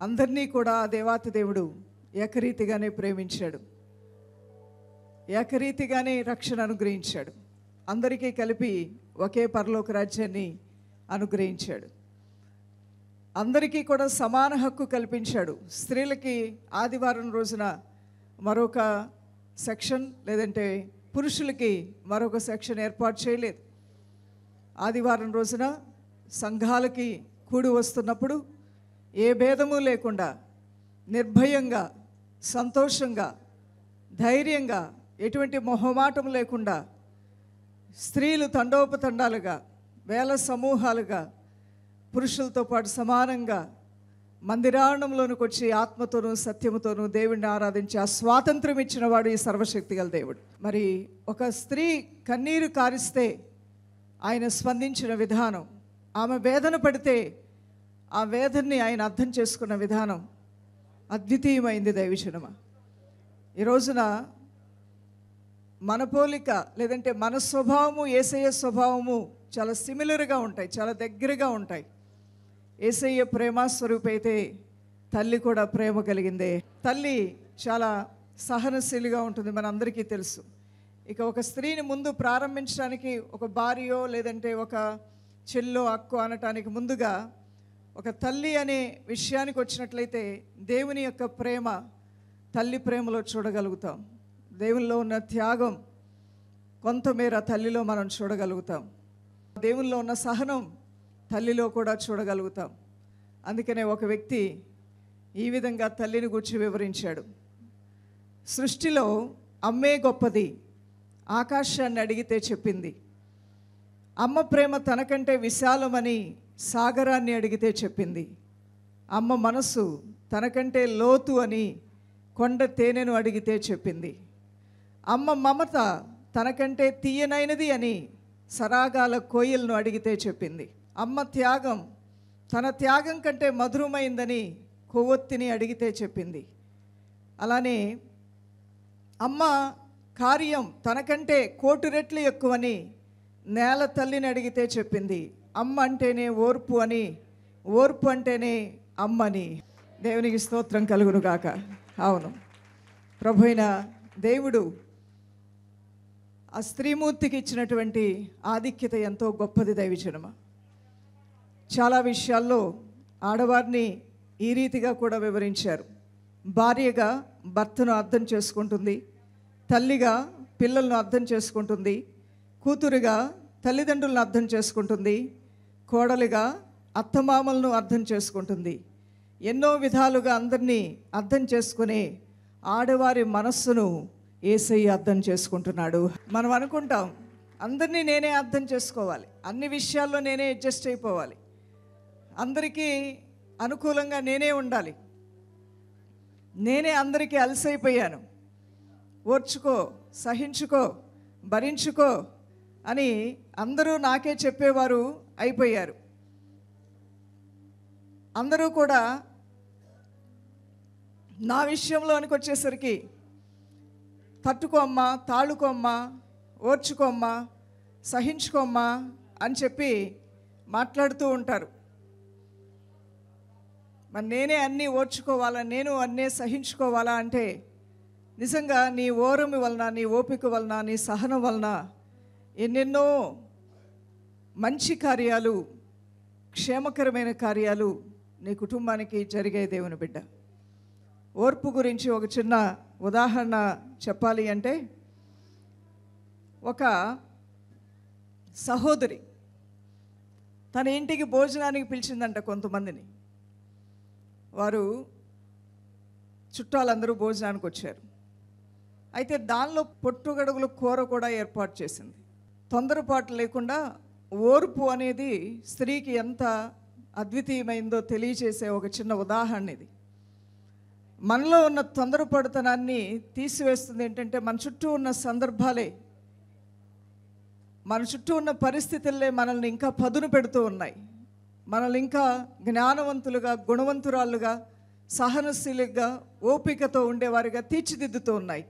అందరినీ కూడా దేవాతి దేవుడు ఏకరీతిగానే ప్రేమించాడు, ఏకరీతిగానే రక్షణ అనుగ్రహించాడు. అందరికీ కలిపి ఒకే పరలోక రాజ్యాన్ని అనుగ్రహించాడు. అందరికీ కూడా సమాన హక్కు కల్పించాడు. స్త్రీలకి ఆదివారం రోజున మరొక సెక్షన్, లేదంటే పురుషులకి మరొక సెక్షన్ ఏర్పాటు చేయలేదు. ఆదివారం రోజున సంఘాలకి కూడి వస్తున్నప్పుడు ఏ భేదము లేకుండా నిర్భయంగా, సంతోషంగా, ధైర్యంగా, ఎటువంటి మొహమాటం లేకుండా స్త్రీలు తండోపతండాలుగా, వేల సమూహాలుగా, పురుషులతో పాటు సమానంగా మందిరాణంలోనికి వచ్చి ఆత్మతోనూ సత్యముతోనూ దేవుడిని ఆరాధించి ఆ స్వాతంత్రం ఇచ్చిన వాడు ఈ సర్వశక్తి గల దేవుడు. మరి ఒక స్త్రీ కన్నీరు కారిస్తే ఆయన స్పందించిన విధానం, ఆమె వేదన పడితే ఆ వేదనని ఆయన అర్థం చేసుకున్న విధానం అద్వితీయమైంది. దైవజనమా, ఈ రోజున మన పోలిక లేదంటే మన స్వభావము యేసయ్య స్వభావము చాలా సిమిలర్గా ఉంటాయి, చాలా దగ్గరగా ఉంటాయి. యేసయ్య ప్రేమస్వరూపి అయితే తల్లి కూడా ప్రేమ కలిగిందే. తల్లి చాలా సహనశీలిగా ఉంటుంది, మనందరికీ తెలుసు. ఇక ఒక స్త్రీని ముందు ప్రారంభించడానికి ఒక భార్యో లేదంటే ఒక చెల్లో అక్కో అనటానికి ముందుగా ఒక తల్లి అనే విషయానికి వచ్చినట్లయితే దేవుని యొక్క ప్రేమ తల్లి ప్రేమలో చూడగలుగుతాం. దేవునిలో ఉన్న త్యాగం కొంతమేర తల్లిలో మనం చూడగలుగుతాం. దేవునిలో ఉన్న సహనం తల్లిలో కూడా చూడగలుగుతాం. అందుకనే ఒక వ్యక్తి ఈ విధంగా తల్లిని గురించి వివరించాడు. సృష్టిలో అమ్మే గొప్పది, ఆకాశాన్ని అడిగితే చెప్పింది. అమ్మ ప్రేమ తనకంటే విశాలమని సాగరాన్ని అడిగితే చెప్పింది. అమ్మ మనసు తనకంటే లోతు అని కొండ తేనెను అడిగితే చెప్పింది. అమ్మ మమత తనకంటే తీయనైనది అని సరాగాల కోయిల్ను అడిగితే చెప్పింది. అమ్మ త్యాగం తన త్యాగం కంటే మధురమైందని కొవ్వొత్తిని అడిగితే చెప్పింది. అలానే అమ్మ కార్యం తనకంటే 1,000,000 రెట్లు ఎక్కువని నేల తల్లిని అడిగితే చెప్పింది. అమ్మ అంటేనే ఓర్పు అని, ఓర్పు అంటేనే అమ్మని. దేవునికి స్తోత్రం కలుగును గాక. అవును, ప్రభు అయిన దేవుడు ఆ స్త్రీమూర్తికి ఇచ్చినటువంటి ఆధిక్యత ఎంతో గొప్పది. దైవజనమ, చాలా విషయాల్లో ఆడవారిని ఈ రీతిగా కూడా వివరించారు. భార్యగా భర్తను అర్థం చేసుకుంటుంది, తల్లిగా పిల్లలను అర్థం చేసుకుంటుంది, కూతురుగా తల్లిదండ్రులను అర్థం చేసుకుంటుంది, కోడలిగా అత్తమామలను అర్థం చేసుకుంటుంది. ఎన్నో విధాలుగా అందరినీ అర్థం చేసుకునే ఆడవారి మనస్సును యేసయ్య అర్థం చేసుకుంటున్నాడు. మనం అనుకుంటాం అందరినీ నేనే అర్థం చేసుకోవాలి, అన్ని విషయాల్లో నేనే అడ్జస్ట్ అయిపోవాలి, అందరికీ అనుకూలంగా నేనే ఉండాలి, నేనే అందరికీ అలసైపోయాను, ఓర్చుకో, సహించుకో, భరించుకో అని అందరూ నాకే చెప్పేవారు అయిపోయారు. అందరూ కూడా నా విషయంలోనికి వచ్చేసరికి తట్టుకోమ్మా, తాళుకోమ్మా, ఓర్చుకోమ్మా, సహించుకోమ్మా అని చెప్పి మాట్లాడుతూ ఉంటారు. మరి నేనే అన్నీ ఓర్చుకోవాలా, నేను అన్నీ సహించుకోవాలా అంటే నిజంగా నీ ఓరమి వలన, నీ ఓపిక వలన, నీ సహనం వలన ఎన్నెన్నో మంచి కార్యాలు, క్షేమకరమైన కార్యాలు నీ కుటుంబానికి జరిగే దేవుని బిడ్డ. ఓర్పు గురించి ఒక చిన్న ఉదాహరణ చెప్పాలి అంటే, ఒక సహోదరి తన ఇంటికి భోజనానికి పిలిచిందంట కొంతమందిని. వారు చుట్టాలందరూ భోజనానికి వచ్చారు. అయితే దానిలో పొట్టుగడుగుల కూర కూడా ఏర్పాటు చేసింది. తొందరపాటు లేకుండా ఓర్పు అనేది స్త్రీకి ఎంత అద్వితీయమైందో తెలియచేసే ఒక చిన్న ఉదాహరణ ఇది. మనలో ఉన్న తొందరపడుతనాన్ని తీసివేస్తుంది ఏంటంటే, మన చుట్టూ ఉన్న సందర్భాలే, మన చుట్టూ ఉన్న పరిస్థితులే మనల్ని ఇంకా పదును పెడుతూ ఉన్నాయి. మనల్ని ఇంకా జ్ఞానవంతులుగా, గుణవంతురాలుగా, సహనశీలిగా, ఓపికతో ఉండేవారిగా తీర్చిదిద్దుతూ ఉన్నాయి.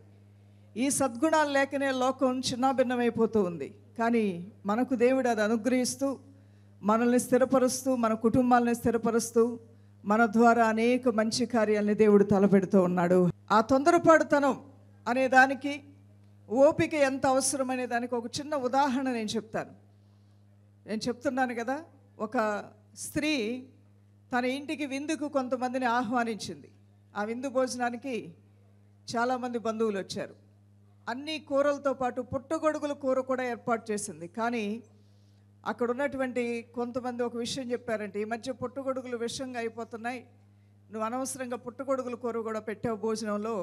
ఈ సద్గుణాలు లేకనే లోకం చిన్నాభిన్నమైపోతూ ఉంది. కానీ మనకు దేవుడు అది అనుగ్రహిస్తూ, మనల్ని స్థిరపరుస్తూ, మన కుటుంబాలని స్థిరపరుస్తూ, మన ద్వారా అనేక మంచి కార్యాలని దేవుడు తలపెడుతూ ఉన్నాడు. ఆ తొందరపాటుతనం అనే దానికి ఓపిక ఎంత అవసరమనే దానికి ఒక చిన్న ఉదాహరణ నేను చెప్తాను. నేను చెప్తున్నాను కదా, ఒక స్త్రీ తన ఇంటికి విందుకు కొంతమందిని ఆహ్వానించింది. ఆ విందు భోజనానికి చాలామంది బంధువులు వచ్చారు. అన్ని కూరలతో పాటు పుట్టగొడుగుల కూర కూడా ఏర్పాటు చేసింది. కానీ అక్కడ ఉన్నటువంటి కొంతమంది ఒక విషయం చెప్పారంటే, ఈ మధ్య పుట్టగొడుగులు విషంగా అయిపోతున్నాయి, నువ్వు అనవసరంగా పుట్టగొడుగుల కూర కూడా పెట్టావు భోజనంలో,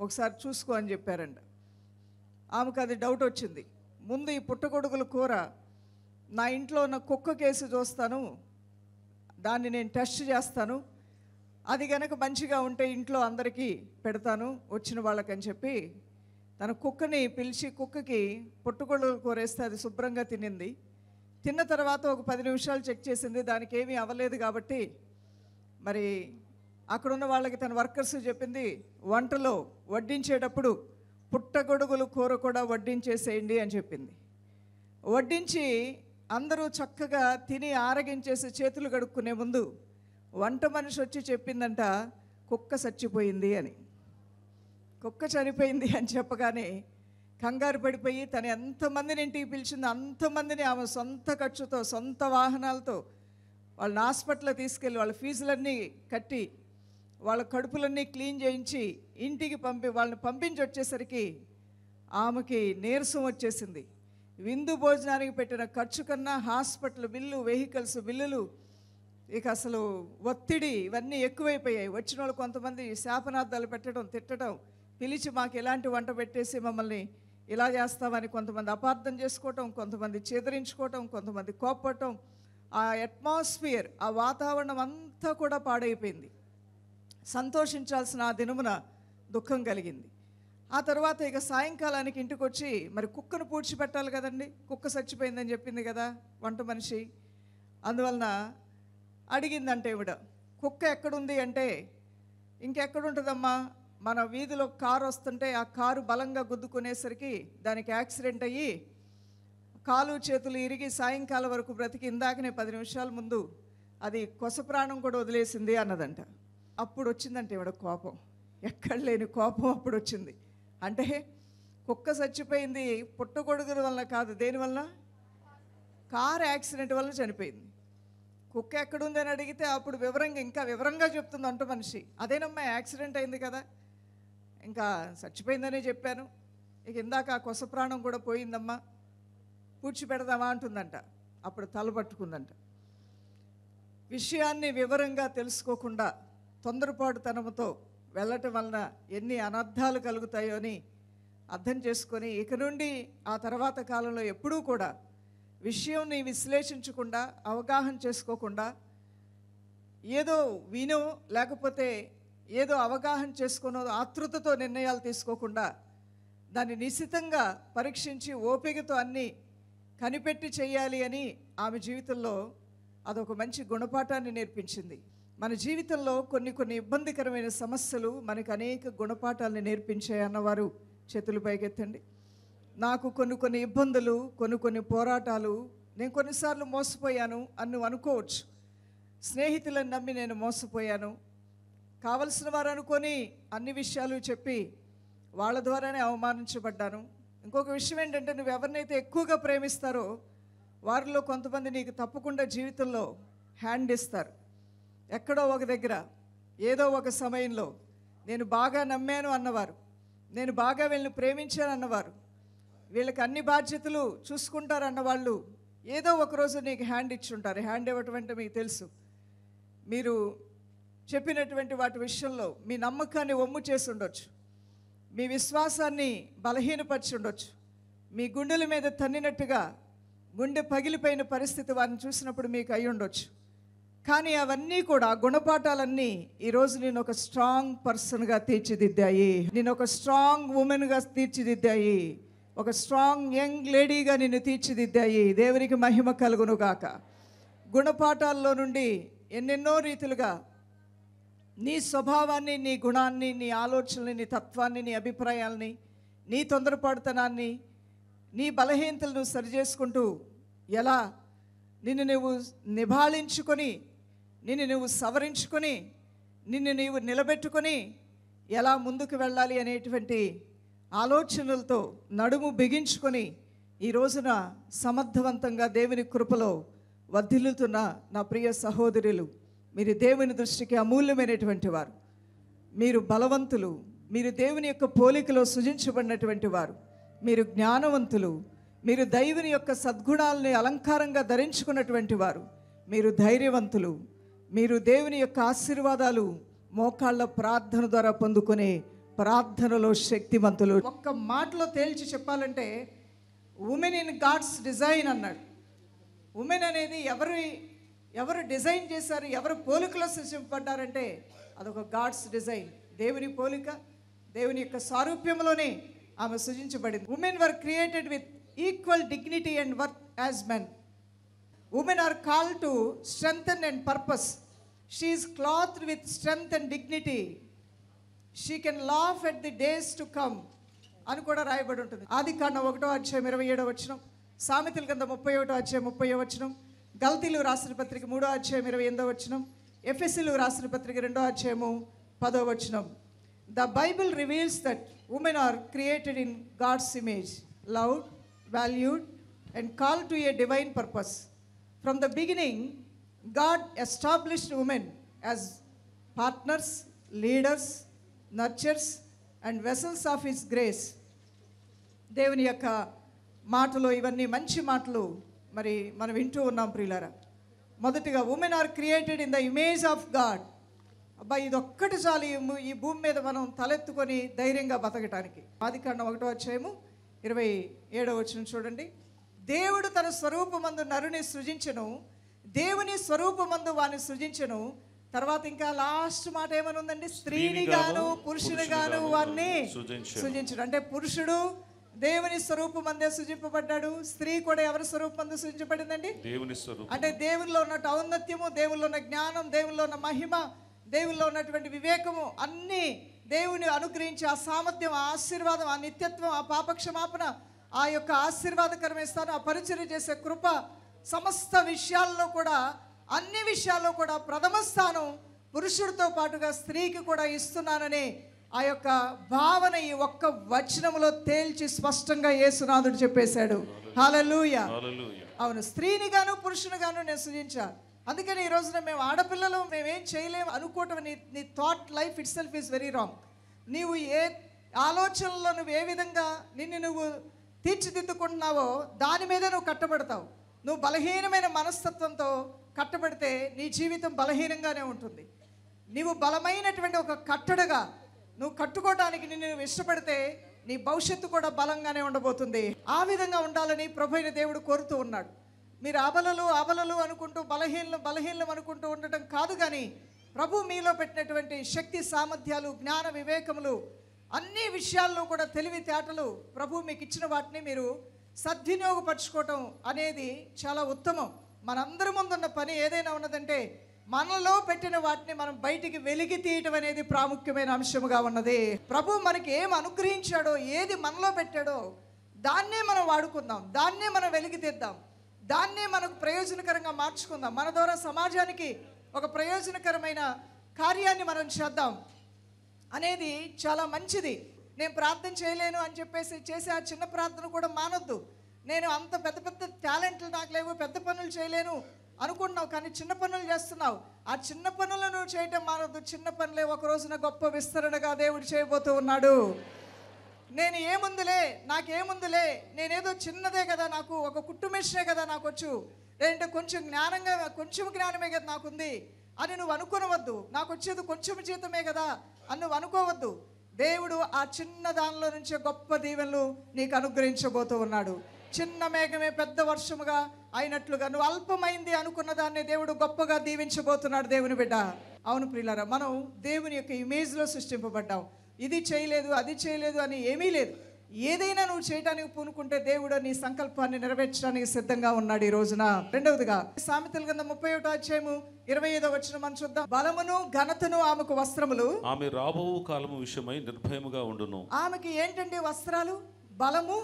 ఒకసారి చూసుకో అని చెప్పారంట. ఆమెకు అది డౌట్ వచ్చింది. ముందు ఈ పుట్టగొడుగుల కూర నా ఇంట్లో ఉన్న కుక్క కేసు చూస్తాను, దాన్ని నేను టెస్ట్ చేస్తాను, అది కనుక మంచిగా ఉంటే ఇంట్లో అందరికీ పెడతాను వచ్చిన వాళ్ళకని చెప్పి తన కుక్కని పిలిచి కుక్కకి పుట్టగొడుగుల కూర వేస్తే అది శుభ్రంగా తినింది. తిన్న తర్వాత ఒక 10 నిమిషాలు చెక్ చేసింది, దానికి ఏమీ అవ్వలేదు. కాబట్టి మరి అక్కడున్న వాళ్ళకి తన వర్కర్స్ చెప్పింది, వంటలో వడ్డించేటప్పుడు పుట్టగొడుగుల కూర కూడా వడ్డించేసేయండి అని చెప్పింది. వడ్డించి అందరూ చక్కగా తిని ఆరగించేసి చేతులు కడుక్కునే ముందు వంట మనిషి వచ్చి చెప్పిందంట, కుక్క చచ్చిపోయింది అని. కుక్క చనిపోయింది అని చెప్పగానే కంగారు పడిపోయి తను ఎంతమందిని ఇంటికి పిలిచిందో అంతమందిని ఆమె సొంత ఖర్చుతో సొంత వాహనాలతో వాళ్ళని హాస్పిటల్లో తీసుకెళ్ళి వాళ్ళ ఫీజులన్నీ కట్టి వాళ్ళ కడుపులన్నీ క్లీన్ చేయించి ఇంటికి వాళ్ళని పంపించి వచ్చేసరికి ఆమెకి నీరసం వచ్చేసింది. విందు భోజనానికి పెట్టిన ఖర్చు కన్నా హాస్పిటల్ బిల్లు, వెహికల్స్ బిల్లులు, ఇక అసలు ఒత్తిడి ఇవన్నీ ఎక్కువైపోయాయి. వచ్చిన వాళ్ళు కొంతమంది శాపనార్థాలు పెట్టడం, తిట్టడం, పిలిచి మాకు ఎలాంటి వంట పెట్టేసి మమ్మల్ని ఇలా చేస్తామని కొంతమంది అపార్థం చేసుకోవటం, కొంతమంది చేదరించుకోవటం, కొంతమంది కోప్పటం. ఆ అట్మాస్ఫియర్, ఆ వాతావరణం అంతా కూడా పాడైపోయింది. సంతోషించాల్సిన ఆ దినమున దుఃఖం కలిగింది. ఆ తర్వాత ఇక సాయంకాలానికి ఇంటికి వచ్చి మరి కుక్కను పూడ్చిపెట్టాలి కదండి, కుక్క చచ్చిపోయిందని చెప్పింది కదా వంట మనిషి. అందువలన అడిగిందంటే ఈవిడ, కుక్క ఎక్కడుంది అంటే, ఇంకెక్కడుంటుందమ్మా, మన వీధిలో కారు వస్తుంటే ఆ కారు బలంగా గుద్దుకునేసరికి దానికి యాక్సిడెంట్ అయ్యి కాలు చేతులు ఇరిగి సాయంకాలం వరకు బ్రతికి ఇందాకనే 10 నిమిషాల ముందు అది కొస ప్రాణం కూడా వదిలేసింది అన్నదంట. అప్పుడు వచ్చిందంటే ఈవిడ కోపం, ఎక్కడ లేని కోపం అప్పుడు వచ్చింది. అంటే కుక్క చచ్చిపోయింది పుట్టగొడుగుల వల్ల కాదు, దేనివల్ల? కారు యాక్సిడెంట్ వల్ల చనిపోయింది. కుక్క ఎక్కడుందని అడిగితే అప్పుడు ఇంకా వివరంగా చెప్తుంది వంట మనిషి. అదేనమ్మా యాక్సిడెంట్ అయింది కదా, ఇంకా చచ్చిపోయిందనే చెప్పాను, ఇక ఇందాక ఆ కొస ప్రాణం కూడా పోయిందమ్మా, పూడ్చిపెడదామా అంటుందంట. అప్పుడు తలపట్టుకుందంట. విషయాన్ని వివరంగా తెలుసుకోకుండా తొందరపాటుతనంతో వెళ్ళటం వలన ఎన్ని అనర్థాలు కలుగుతాయో అని అర్థం చేసుకొని ఇక నుండి ఆ తర్వాత కాలంలో ఎప్పుడూ కూడా విషయంని విశ్లేషించకుండా, అవగాహన చేసుకోకుండా, ఏదో వినో లేకపోతే ఏదో అవగాహన చేసుకునో ఆతృతతో నిర్ణయాలు తీసుకోకుండా దాన్ని నిశితంగా పరీక్షించి ఓపికతో అన్నీ కనిపెట్టి చేయాలి అని ఆమె జీవితంలో అదొక మంచి గుణపాఠాన్ని నేర్పించింది. మన జీవితంలో కొన్ని ఇబ్బందికరమైన సమస్యలు మనకు అనేక గుణపాఠాలను నేర్పించాయి అన్నవారు చేతులు పైకెత్తండి. నాకు కొన్ని ఇబ్బందులు, కొన్ని పోరాటాలు, నేను కొన్నిసార్లు మోసపోయాను అని నువ్వు అనుకోవచ్చు. స్నేహితులను నమ్మి నేను మోసపోయాను, కావలసిన వారు అనుకొని అన్ని విషయాలు చెప్పి వాళ్ళ ద్వారానే అవమానించబడ్డాను. ఇంకొక విషయం ఏంటంటే, నువ్వు ఎవరినైతే ఎక్కువగా ప్రేమిస్తారో వారిలో కొంతమంది నీకు తప్పకుండా జీవితంలో హ్యాండ్ ఇస్తారు. ఎక్కడో ఒక దగ్గర ఏదో ఒక సమయంలో నేను బాగా నమ్మాను అన్నవారు, నేను బాగా వీళ్ళని ప్రేమించాను అన్నవారు, వీళ్ళకి అన్ని బాధ్యతలు చూసుకుంటారన్న వాళ్ళు ఏదో ఒకరోజు నీకు హ్యాండ్ ఇచ్చుంటారు. హ్యాండ్ ఇవ్వటం అంటే మీకు తెలుసు, మీరు చెప్పినటువంటి వాటి విషయంలో మీ నమ్మకాన్ని వమ్ము చేసి ఉండొచ్చు, మీ విశ్వాసాన్ని బలహీనపరిచి ఉండొచ్చు, మీ గుండెల మీద తన్నినట్టుగా గుండె పగిలిపోయిన పరిస్థితి వారిని చూసినప్పుడు మీకు అయి ఉండొచ్చు. కానీ అవన్నీ కూడా గుణపాఠాలన్నీ ఈరోజు నేను ఒక స్ట్రాంగ్ పర్సన్గా తీర్చిదిద్దాయి, నేను ఒక స్ట్రాంగ్ ఉమెన్గా తీర్చిదిద్దాయి, ఒక స్ట్రాంగ్ యంగ్ లేడీగా నిన్ను తీర్చిదిద్దాయి. దేవునికి మహిమ కలుగును గాక. గుణపాఠాల్లో నుండి ఎన్నెన్నో రీతిలుగా నీ స్వభావాన్ని, నీ గుణాన్ని, నీ ఆలోచనని, నీ తత్వాన్ని, నీ అభిప్రాయాల్ని, నీ తొందరపాటుతనాన్ని, నీ బలహీనతలను నువ్వు సరిచేసుకుంటూ ఎలా నిన్ను నువ్వు నిభాళించుకొని నిన్ను నువ్వు సవరించుకొని నిన్ను నీవు నిలబెట్టుకొని ఎలా ముందుకు వెళ్ళాలి అనేటువంటి ఆలోచనలతో నడుము బిగించుకొని ఈ రోజున సమర్థవంతంగా దేవుని కృపలో వర్ధిల్లుతున్న నా ప్రియ సహోదరులు, మీరు దేవుని దృష్టికి అమూల్యమైనటువంటి వారు, మీరు బలవంతులు, మీరు దేవుని యొక్క పోలికలో సృజించబడినటువంటి వారు, మీరు జ్ఞానవంతులు, మీరు దైవుని యొక్క సద్గుణాలని అలంకారంగా ధరించుకున్నటువంటి వారు, మీరు ధైర్యవంతులు, మీరు దేవుని యొక్క ఆశీర్వాదాలు మోకాళ్ళ ప్రార్థన ద్వారా పొందుకునే ప్రార్థనలో శక్తివంతులు. ఒక్క మాటలో తేల్చి చెప్పాలంటే ఉమెన్ ఇన్ గాడ్స్ డిజైన్ అన్నాడు. ఉమెన్ అనేది ఎవరు డిజైన్ చేశారు, ఎవరు పోలికలో సృష్టింపబడ్డారంటే అదొక గాడ్స్ డిజైన్. దేవుని పోలిక, దేవుని యొక్క సారూప్యంలోనే ఆమె సృజించబడింది. Women were created with equal dignity and worth as men. Women are called to strengthen and purpose. She is clothed with strength and dignity. She can laugh at the days to come అని కూడా రాయబడి ఉంటుంది. ఆదికాండం 1:27 సామెతల గ్రంథం 31:30, గల్తీలు రాసిన పత్రిక 3:28, ఎఫెసీలు రాసిన పత్రిక 2:10. The Bible reveals that women are created in God's image, loved, valued and called to a divine purpose. From the beginning, God established women as partners, leaders, nurturers and vessels of His grace. దేవుని యొక్క మాటలు ఇవన్నీ మంచి మాటలు మరి మనం వింటూ ఉన్నాం ప్రియులారా. మొదటిగా women are created in the image of God. అబ్బాయి ఇదొక్కటి చాలు ఈ భూమి మీద మనం తలెత్తుకొని ధైర్యంగా బతకటానికి. ఆదికాండం 1:27 చూడండి. దేవుడు తన స్వరూపమందు నరుని సృజించెను, దేవుని స్వరూపమందు వాని సృజించెను. తర్వాత ఇంకా లాస్ట్ మాట ఏమని ఉందండి? స్త్రీని గాను పురుషుని గాను వాన్ని సృజించడు. అంటే పురుషుడు దేవుని స్వరూపమందే సృజింపబడ్డాడు, స్త్రీ కూడా ఎవరి స్వరూపమందు సృజించబడిందండి? దేవుని స్వరూపం. అంటే దేవుల్లో ఉన్న ఔన్నత్యము, దేవుల్లో ఉన్న జ్ఞానం, దేవుల్లో ఉన్న మహిమ, దేవుల్లో ఉన్నటువంటి వివేకము అన్నీ దేవుని అనుగ్రహించి ఆ సామర్థ్యం, ఆ ఆశీర్వాదం, ఆ నిత్యత్వం, ఆ పాపక్షమాపణ, ఆ యొక్క ఆశీర్వాదకరమైన స్థానం, ఆ పరిచర్య చేసే కృప, సమస్త విషయాల్లో కూడా, అన్ని విషయాల్లో కూడా ప్రథమ స్థానం పురుషుడితో పాటుగా స్త్రీకి కూడా ఇస్తున్నానని ఆ యొక్క భావన ఈ ఒక్క వచనంలో తేల్చి స్పష్టంగా యేసునాథుడు చెప్పేశాడు. హల్లెలూయా. అవును, స్త్రీని గాను పురుషుని గాను నేను సృజించా. అందుకని ఈ రోజున మేము ఆడపిల్లలు మేమేం చేయలేము అనుకోవటం, నీ thought life it self is very wrong. నీవు ఏ ఆలోచనలో నువ్వు ఏ విధంగా నువ్వు తీర్చిదిద్దుకుంటున్నావో దాని మీద నువ్వు కట్టబడతావు. నువ్వు బలహీనమైన మనస్తత్వంతో కట్టబడితే నీ జీవితం బలహీనంగానే ఉంటుంది. నీవు బలమైనటువంటి ఒక కట్టడగా నువ్వు కట్టుకోవడానికి నువ్వు ఇష్టపడితే నీ భవిష్యత్తు కూడా బలంగానే ఉండబోతుంది. ఆ విధంగా ఉండాలని ప్రభువైన దేవుడు కోరుతూ ఉన్నాడు. మీరు అబలలు అనుకుంటూ బలహీనం అనుకుంటూ ఉండటం కాదు, కానీ ప్రభు మీలో పెట్టినటువంటి శక్తి, సామర్థ్యాలు, జ్ఞాన వివేకములు, అన్ని విషయాల్లో కూడా తెలివితేటలు ప్రభు మీకు ఇచ్చిన వాటిని మీరు సద్వినియోగపరచుకోవటం అనేది చాలా ఉత్తమం. మనందరి ముందున్న పని ఏదైనా ఉన్నదంటే మనలో పెట్టిన వాటిని మనం బయటికి వెలికి తీయటం అనేది ప్రాముఖ్యమైన అంశముగా ఉన్నది. ప్రభు మనకి ఏం అనుగ్రహించాడో, ఏది మనలో పెట్టాడో దాన్నే మనం వాడుకుందాం, దాన్నే మనం వెలికి తీద్దాం, దాన్నే మనకు ప్రయోజనకరంగా మార్చుకుందాం. మన ద్వారా సమాజానికి ఒక ప్రయోజనకరమైన కార్యాన్ని మనం చేద్దాం అనేది చాలా మంచిది. నేను ప్రార్థన చేయలేను అని చెప్పేసి చేసే ఆ చిన్న ప్రార్థన కూడా మానొద్దు. నేను అంత పెద్ద టాలెంట్లు నాకు లేవు, పెద్ద పనులు చేయలేను అనుకుంటున్నావు, కానీ చిన్న పనులు చేస్తున్నావు. ఆ చిన్న పనులను చేయటం మానొద్దు. చిన్న పనులే ఒక రోజున గొప్ప విస్తరణగా దేవుడు చేయబోతూ ఉన్నాడు. నాకేముందులే, నేనేదో చిన్నదే కదా, నాకు ఒక కుట్టు మెషినే కదా నాకు వచ్చు, లేదంటే కొంచెం జ్ఞానమే కదా నాకుంది అని నువ్వు అనుకోనవద్దు. నాకు వచ్చేది కొంచెం జీతమే కదా అని నువ్వు అనుకోవద్దు. దేవుడు ఆ చిన్న దానిలో నుంచే గొప్ప దీవెనలు నీకు అనుగ్రహించబోతూ ఉన్నాడు. చిన్న మేఘమే పెద్ద వర్షముగా అయినట్లుగా నువ్వు అల్పమైంది అనుకున్న దాన్ని దేవుడు గొప్పగా దీవించబోతున్నాడు. దేవుని బిడ్డ, అవును ప్రియులారా, మనం దేవుని యొక్క ఇమేజ్లో సృష్టింపబడ్డాం. ఇది చేయలేదు, అది చేయలేదు అని ఏమీ లేదు. ఏదైనా నువ్వు చేయడానికి పూనుకుంటే దేవుడు నీ సంకల్పాన్ని నెరవేర్చడానికి సిద్ధంగా ఉన్నాడు ఈ రోజున. రెండవదిగా సామెతల గ్రంథం 31:25 మనం చూద్దాం. బలమును ఘనతను ఆమెకు వస్త్రములు, ఆమె రాబో కాలము విషయమై నిర్భయముగా ఉండును. ఆమెకి ఏంటంటే వస్త్రాలు? బలము,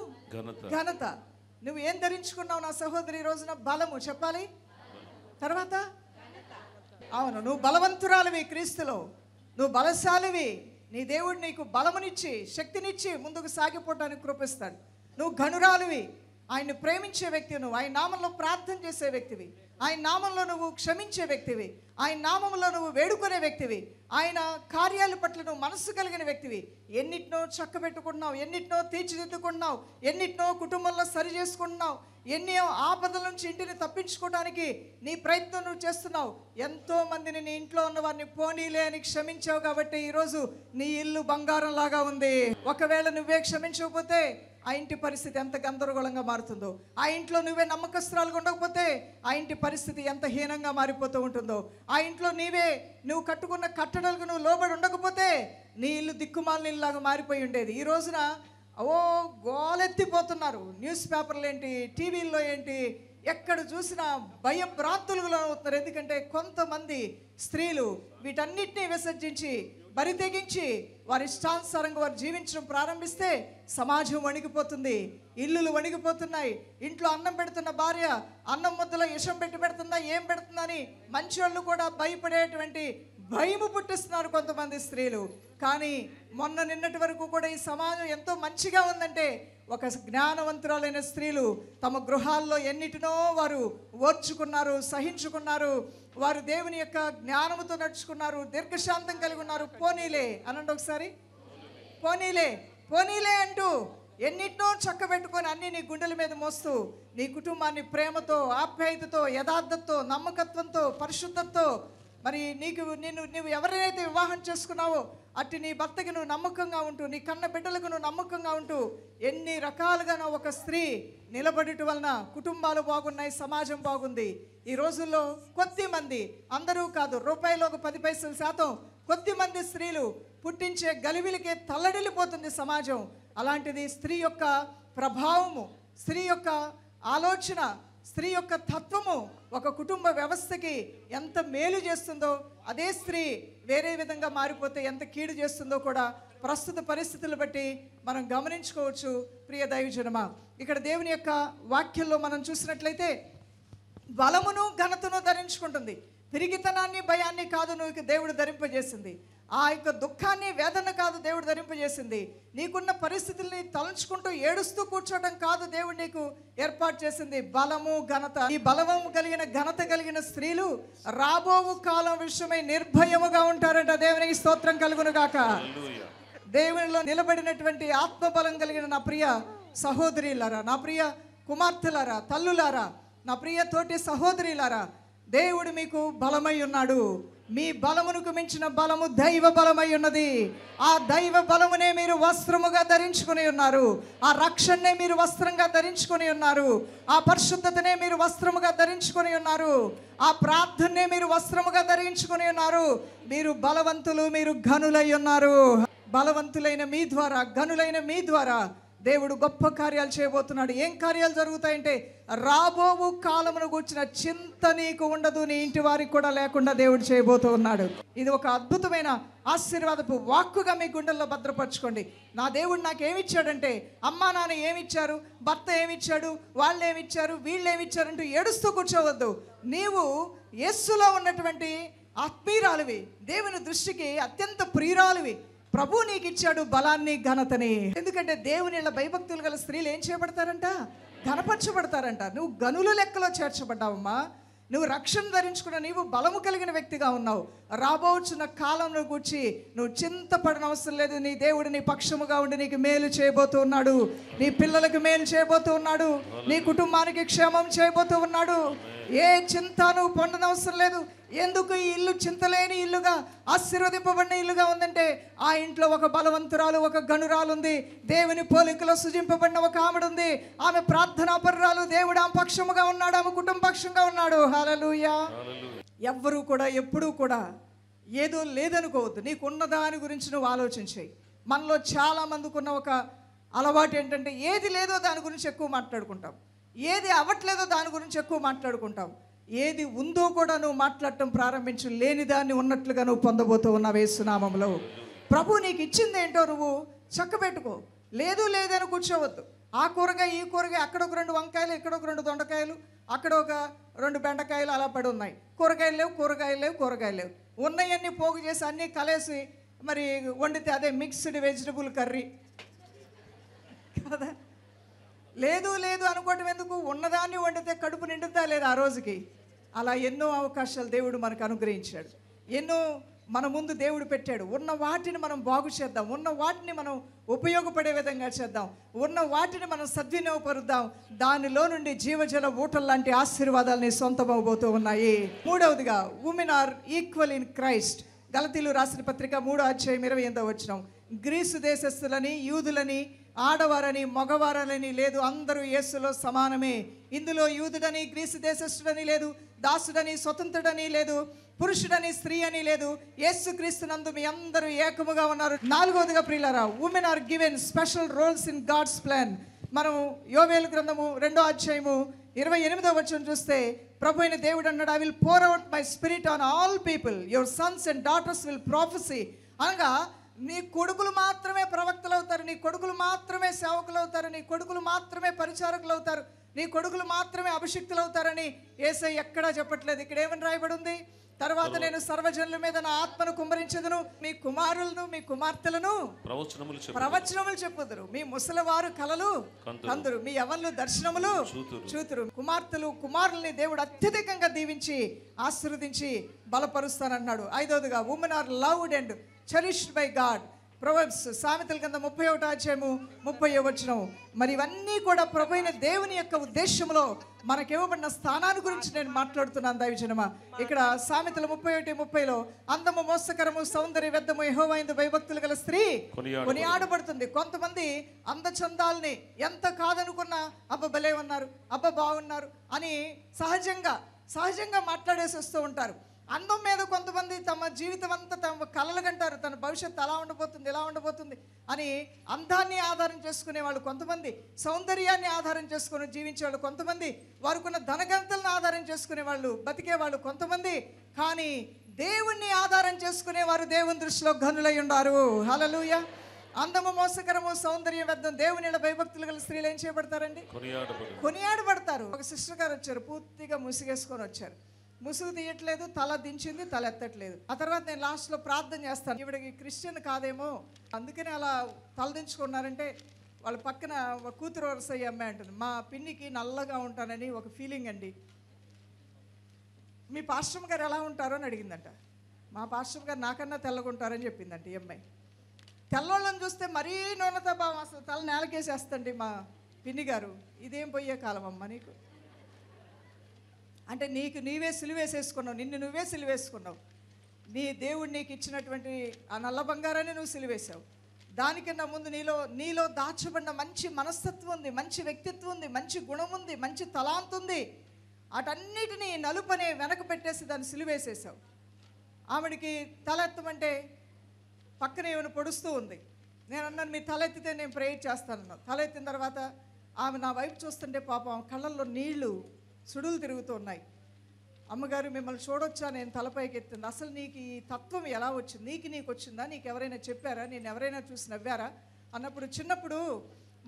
ఘనత. నువ్వు ఏం ధరించుకున్నావు నా సహోదరి ఈ రోజున? బలము చెప్పాలి, తర్వాత అవును, నువ్వు బలవంతురాలివి క్రీస్తులో, నువ్వు బలశాలివి. నీ దేవుడు నీకు బలమునిచ్చి శక్తినిచ్చి ముందుకు సాగిపోవడానికి కృపిస్తాడు. నువ్వు ఘనురాలివి, ఆయన్ని ప్రేమించే వ్యక్తివి, నువ్వు ఆయన నామంలో ప్రార్థన చేసే వ్యక్తివి, ఆయన నామంలో నువ్వు క్షమించే వ్యక్తివి, ఆయన నామంలో నువ్వు వేడుకునే వ్యక్తివి, ఆయన కార్యాల పట్ల నువ్వు మనస్సు కలిగిన వ్యక్తివి. ఎన్నిటినో చక్కబెట్టుకుంటున్నావు, ఎన్నిటినో తీర్చిదిద్దుకుంటున్నావు, ఎన్నిటినో కుటుంబంలో సరి చేసుకుంటున్నావు, ఎన్నో ఆపదల నుంచి ఇంటిని తప్పించుకోవడానికి నీ ప్రయత్నం నువ్వు చేస్తున్నావు. ఎంతో మందిని నీ ఇంట్లో ఉన్న వారిని పోనీలే అని క్షమించావు కాబట్టి ఈరోజు నీ ఇల్లు బంగారం లాగా ఉంది. ఒకవేళ నువ్వే క్షమించకపోతే ఆ ఇంటి పరిస్థితి ఎంత గందరగోళంగా మారుతుందో, ఆ ఇంట్లో నువ్వే నమ్మకస్తురాలుగా ఉండకపోతే ఆ ఇంటి పరిస్థితి ఎంత హీనంగా మారిపోతూ ఉంటుందో, ఆ ఇంట్లో నువ్వు కట్టుకున్న కట్టడలకు నువ్వు లోబడి ఉండకపోతే నీ ఇల్లు దిక్కుమాలిన ఇల్లులాగా మారిపోయి ఉండేది. ఈ రోజున గోలెత్తిపోతున్నారు. న్యూస్ పేపర్లు ఏంటి, టీవీల్లో ఏంటి, ఎక్కడ చూసినా భయభ్రాంతులుగా అవుతున్నారు. ఎందుకంటే కొంతమంది స్త్రీలు వీటన్నిటినీ విసర్జించి బరి తెగించి వారి ఇష్టానుసారంగా వారు జీవించడం ప్రారంభిస్తే సమాజం వణికిపోతుంది, ఇల్లులు వణికిపోతున్నాయి. ఇంట్లో అన్నం పెడుతున్న భార్య అన్నం ముద్దలో విషం పెడుతుందా, ఏం పెడుతుందని మంచి వాళ్ళు కూడా భయపడేటువంటి భయము పుట్టిస్తున్నారు కొంతమంది స్త్రీలు. కానీ నిన్నటి వరకు కూడా ఈ సమాజం ఎంతో మంచిగా ఉందంటే ఒక జ్ఞానవంతురాలైన స్త్రీలు తమ గృహాల్లో ఎన్నిటినో వారు ఓర్చుకున్నారు, సహించుకున్నారు, వారు దేవుని యొక్క జ్ఞానముతో నడుచుకున్నారు, దీర్ఘశాంతం కలిగి ఉన్నారు. పోనీలే అనండి ఒకసారి, పోనీలే పోనీలే అంటూ ఎన్నిటినో చక్కబెట్టుకొని అన్నీ నీ గుండెల మీద మోస్తూ నీ కుటుంబాన్ని ప్రేమతో, ఆప్యాయతతో, యథార్థతతో, నమ్మకత్వంతో, పరిశుద్ధతతో, మరి నువ్వు ఎవరైతే వివాహం చేసుకున్నావో అట్టి నీ భర్తకి నువ్వు నమ్మకంగా ఉంటూ, నీ కన్న బిడ్డలకు నువ్వు నమ్మకంగా ఉంటూ ఎన్ని రకాలుగా ఒక స్త్రీ నిలబడటం వలన కుటుంబాలు బాగున్నాయి, సమాజం బాగుంది. ఈ రోజుల్లో కొద్దిమంది, అందరూ కాదు, రూపాయలు ఒక 10% కొద్దిమంది స్త్రీలు పుట్టించే గలిబిలికే తల్లడిల్లిపోతుంది సమాజం. అలాంటిది స్త్రీ యొక్క ప్రభావము, స్త్రీ యొక్క ఆలోచన, స్త్రీ యొక్క తత్వము ఒక కుటుంబ వ్యవస్థకి ఎంత మేలు చేస్తుందో, అదే స్త్రీ వేరే విధంగా మారిపోతే ఎంత కీడు చేస్తుందో కూడా ప్రస్తుత పరిస్థితులు బట్టి మనం గమనించుకోవచ్చు. ప్రియ దైవజనమా, ఇక్కడ దేవుని యొక్క వాక్యంలో మనం చూసినట్లయితే బలమును ఘనతను ధరించుకుంటుంది. పిరిగితనాన్ని, భయాన్ని కాదు నువ్వు దేవుడు ధరింపజేసింది. ఆ యొక్క దుఃఖాన్ని, వేదన కాదు దేవుడు ధరింపజేసింది. నీకున్న పరిస్థితుల్ని తలంచుకుంటూ ఏడుస్తూ కూర్చోవడం కాదు దేవుడు నీకు ఏర్పాటు చేసింది. బలము, ఘనత. ఈ బలము కలిగిన, ఘనత కలిగిన స్త్రీలు రాబోవు కాలం విషయమై నిర్భయముగా ఉంటారంట. దేవునికి స్తోత్రం కలుగును గాక. దేవునిలో నిలబడినటువంటి ఆత్మబలం కలిగిన నా ప్రియ సహోదరులారా, నా ప్రియ కుమార్తెలారా, తల్లులారా, నా ప్రియ తోటి సహోదరులారా, దేవుడు మీకు బలమై ఉన్నాడు. మీ బలమునకు మించిన బలము దైవ బలమై ఉన్నది. ఆ దైవ బలమునే మీరు వస్త్రముగా ధరించుకుని ఉన్నారు. ఆ రక్షణనే మీరు వస్త్రంగా ధరించుకొని ఉన్నారు. ఆ పరిశుద్ధతనే మీరు వస్త్రముగా ధరించుకొని ఉన్నారు. ఆ ప్రార్థననే మీరు వస్త్రముగా ధరించుకొని ఉన్నారు. మీరు బలవంతులు, మీరు ఘనులై ఉన్నారు. బలవంతులైన మీ ద్వారా, ఘనులైన మీ ద్వారా దేవుడు గొప్ప కార్యాలు చేయబోతున్నాడు. ఏం కార్యాలు జరుగుతాయంటే రాబోవు కాలమును కూర్చిన చింత నీకు ఉండదు, నీ ఇంటి వారికి కూడా లేకుండా దేవుడు చేయబోతూ ఉన్నాడు. ఇది ఒక అద్భుతమైన ఆశీర్వాదపు వాక్కుగా మీ గుండెల్లో భద్రపరచుకోండి. నా దేవుడు నాకు ఏమిచ్చాడంటే, అమ్మా నాన్న ఏమిచ్చారు, భర్త ఏమిచ్చాడు, వాళ్ళు ఏమిచ్చారు, వీళ్ళు ఏమిచ్చారంటూ ఏడుస్తూ కూర్చోవద్దు. నీవు యేసులో ఉన్నటువంటి ఆత్మీయురాలివి, దేవుని దృష్టికి అత్యంత ప్రియురాలివి. ప్రభు నీకు ఇచ్చాడు బలాన్ని, ఘనతని. ఎందుకంటే దేవుని భయభక్తులు గల స్త్రీలు ఏం చేయబడతారంట? ఘనపరచబడతారంట. నువ్వు గనుల లెక్కలో చేర్చబడ్డావమ్మా. నువ్వు రక్షణ ధరించుకున్న నీవు బలము కలిగిన వ్యక్తిగా ఉన్నావు. రాబోచున్న కాలంలో కూర్చి నువ్వు చింతపడిన అవసరం లేదు. నీ దేవుడు నీ పక్షముగా ఉండి నీకు మేలు చేయబోతూ ఉన్నాడు. నీ పిల్లలకు మేలు చేయబోతూ ఉన్నాడు. నీ కుటుంబానికి క్షేమం చేయబోతూ ఉన్నాడు. ఏ చింత నువ్వు పొందనవసరం లేదు. ఎందుకు ఈ ఇల్లు చింతలేని ఇల్లుగా, ఆశీర్వదింపబడిన ఇల్లుగా ఉందంటే ఆ ఇంట్లో ఒక బలవంతురాలు, ఒక గనురాలు ఉంది. దేవుని పోలికలో సృజింపబడిన ఒక ఆమెడు ఉంది. ఆమె ప్రార్థనాపరురాలు. దేవుడు ఆమె పక్షముగా ఉన్నాడు, ఆమె కుటుంబ పక్షంగా ఉన్నాడు. హల్లెలూయా. ఎవ్వరూ కూడా ఎప్పుడూ కూడా ఏదో లేదనుకోవద్దు. నీకున్న దాని గురించి నువ్వు ఆలోచించాయి. మనలో చాలా మందికి ఉన్న ఒక అలవాటు ఏంటంటే ఏది లేదో దాని గురించి ఎక్కువ మాట్లాడుకుంటాం, ఏది అవ్వట్లేదో దాని గురించి ఎక్కువ మాట్లాడుకుంటాం. ఏది ఉందో కూడా నువ్వు మాట్లాడటం ప్రారంభించు. లేని దాన్ని ఉన్నట్లుగా నువ్వు పొందబోతూ ఉన్నావు యేసునామములో. ప్రభు నీకు ఇచ్చింది ఏంటో నువ్వు చక్కబెట్టుకో. లేదు లేదని కూర్చోవద్దు. ఆ కూరగాయ, ఈ కూరగాయ, అక్కడ ఒక 2 వంకాయలు, ఇక్కడ ఒక 2 దొండకాయలు, అక్కడ ఒక 2 బెండకాయలు అలా పడి ఉన్నాయి. కూరగాయలు లేవు. ఉన్నాయన్నీ పోగు చేసి అన్నీ కలేసి మరి వండితే అదే మిక్స్డ్ వెజిటబుల్ కర్రీ కదా. లేదు అనుకోవటం ఎందుకు? ఉన్నదాన్ని వండితే కడుపు నిండుతా లేదు ఆ రోజుకి. అలా ఎన్నో అవకాశాలు దేవుడు మనకు అనుగ్రహించాడు. ఎన్నో మన ముందు దేవుడు పెట్టాడు. ఉన్న వాటిని మనం బాగు చేద్దాం, ఉన్న వాటిని మనం ఉపయోగపడే విధంగా చేద్దాం, ఉన్న వాటిని మనం సద్వినియోగపరుద్దాం. దానిలో నుండి జీవజల ఊటలు లాంటి ఆశీర్వాదాలని సొంతమవబోతూ ఉన్నాయి. మూడవదిగా, women are equal in Christ. గలతీలు రాసిన పత్రిక 3:28. గ్రీసు దేశస్థులని, యూదులని, ఆడవారని, మగవారని లేదు, అందరూ యేసులో సమానమే. ఇందులో యూదుడని, గ్రీసు దేశస్థుడని లేదు, దాసుడని, స్వతంత్రుడని లేదు, పురుషుడని, స్త్రీ అని లేదు, యేసుక్రీస్తునందు మీ అందరూ ఏకముగా ఉన్నారు. 4వదిగా ప్రియులారా, women are given special roles in God's plan. మనం యోవేలు గ్రంథము 2:28 చూస్తే ప్రభు అయిన దేవుడు అన్నాడు, I will pour out my spirit on all people, your sons and daughters will prophesy. అనగా నీ కొడుకులు మాత్రమే ప్రవక్తలు అవుతారు, నీ కొడుకులు మాత్రమే సేవకులు అవుతారు, నీ కొడుకులు మాత్రమే పరిచారకులు అవుతారు, నీ కొడుకులు మాత్రమే అభిషిక్తులు అవుతారని యేసయ్య ఎక్కడా చెప్పట్లేదు. ఇక్కడ ఏమని రాయబడి ఉంది? తర్వాత నేను సర్వజనుల మీద నా ఆత్మను కుమ్మరించెదను, మీ కుమారులను మీ కుమార్తెలను ప్రవచనములు చెప్పుదురు, మీ ముసలివారు కలలు కందురు, మీ యవ్వనులు దర్శనములు చూతురు. కుమార్తెలు కుమారుల్ని దేవుడు అత్యధికంగా దీవించి ఆశీర్వదించి బలపరుస్తానన్నాడు. 5వదిగా, women are loved and cherished by God. Proverbs సామెతల కింద 31:30. మరి ఇవన్నీ కూడా ప్రభువైన దేవుని యొక్క ఉద్దేశంలో మనకివ్వబడిన స్థానాన్ని గురించి నేను మాట్లాడుతున్నాను దైవజనమా. ఇక్కడ సామెతలు 31:30 అందము మోసకరము సౌందర్య వ్యర్థము యెహోవా యందు భయభక్తులు గల స్త్రీ కొనియాడబడుతుంది. కొంతమంది అందచందాల్ని ఎంత కాదనుకున్నా అబ్బ భలే ఉన్నారు, అబ్బ బాగున్నారు అని సహజంగా మాట్లాడేసి వస్తూ ఉంటారు. అందం మీద కొంతమంది తమ జీవితం అంతా తమ కలలు కంటారు, తన భవిష్యత్తు అలా ఉండబోతుంది ఇలా ఉండబోతుంది అని అందాన్ని ఆధారం చేసుకునే వాళ్ళు కొంతమంది, సౌందర్యాన్ని ఆధారం చేసుకుని జీవించేవాళ్ళు కొంతమంది, వారికున్న ధనగంతలను ఆధారం చేసుకునే వాళ్ళు బతికేవాళ్ళు కొంతమంది. కానీ దేవుణ్ణి ఆధారం చేసుకునేవారు దేవుని దృష్టిలో ఘనులై ఉన్నారు. హల్లెలూయా. అందము మోసకరము సౌందర్యం వ్యర్థం. దేవుని భయభక్తులు గల స్త్రీలు ఏం చేయబడతారండి? కొనియాడబడతారు. ఒక సిస్టర్ గారు వచ్చారు, పూర్తిగా ముసుగేసుకొని వచ్చారు. ముసుగు తీయట్లేదు, తల దించింది, తల ఎత్తట్లేదు. ఆ తర్వాత నేను లాస్ట్లో ప్రార్థన చేస్తాను, ఈవిడకి క్రిస్టియన్ కాదేమో అందుకని అలా తల దించుకున్నారంటే వాళ్ళ పక్కన ఒక కూతురు వరసయ్య అమ్మాయి అంటుంది, మా పిన్నికి నల్లగా ఉంటానని ఒక ఫీలింగ్ అండి. మీ పాస్టర్ గారు ఎలా ఉంటారో అని అడిగిందంట. మా పాస్టర్ గారు నాకన్నా తెల్లగా ఉంటారని చెప్పిందంట ఈ అమ్మాయి. తెల్లోళ్ళని చూస్తే మరీ నూనెత భావం, అసలు తల నేలకేసేస్తండి మా పిన్ని గారు. ఇదేం పోయే కాలం అమ్మ నీకు అంటే, నీకు నీవే సిలువేసేసుకున్నావు, నిన్ను నువ్వే సిలువేసుకున్నావు. నీ దేవుడు నీకు ఇచ్చినటువంటి ఆ నల్ల బంగారాన్ని నువ్వు సిలువేశావు. దానికన్నా ముందు నీలో దాచబడిన మంచి మనస్తత్వం ఉంది, మంచి వ్యక్తిత్వం ఉంది, మంచి గుణం ఉంది, మంచి తలాంత్ ఉంది. వాటన్నిటినీ నలుపనే వెనక పెట్టేసి దాన్ని సిలువేసేసావు. ఆమెడికి తల ఎత్తమంటే పక్కన ఏమైనా పొడుస్తూ ఉంది. నేను అన్నాను, మీ తల ఎత్తితే నేను ప్రేయర్ చేస్తానన్నాను. తల ఎత్తిన తర్వాత ఆమె నా వైపు చూస్తుంటే పాపం కళ్ళల్లో నీళ్లు సుడులు తిరుగుతూ ఉన్నాయి. అమ్మగారు మిమ్మల్ని చూడొచ్చా? నేను తలపైకి ఎత్తింది. అసలు నీకు ఈ తత్వం ఎలా వచ్చింది? నీకు వచ్చిందా? నీకు ఎవరైనా చెప్పారా? నేను ఎవరైనా చూసి నవ్వారా అన్నప్పుడు, చిన్నప్పుడు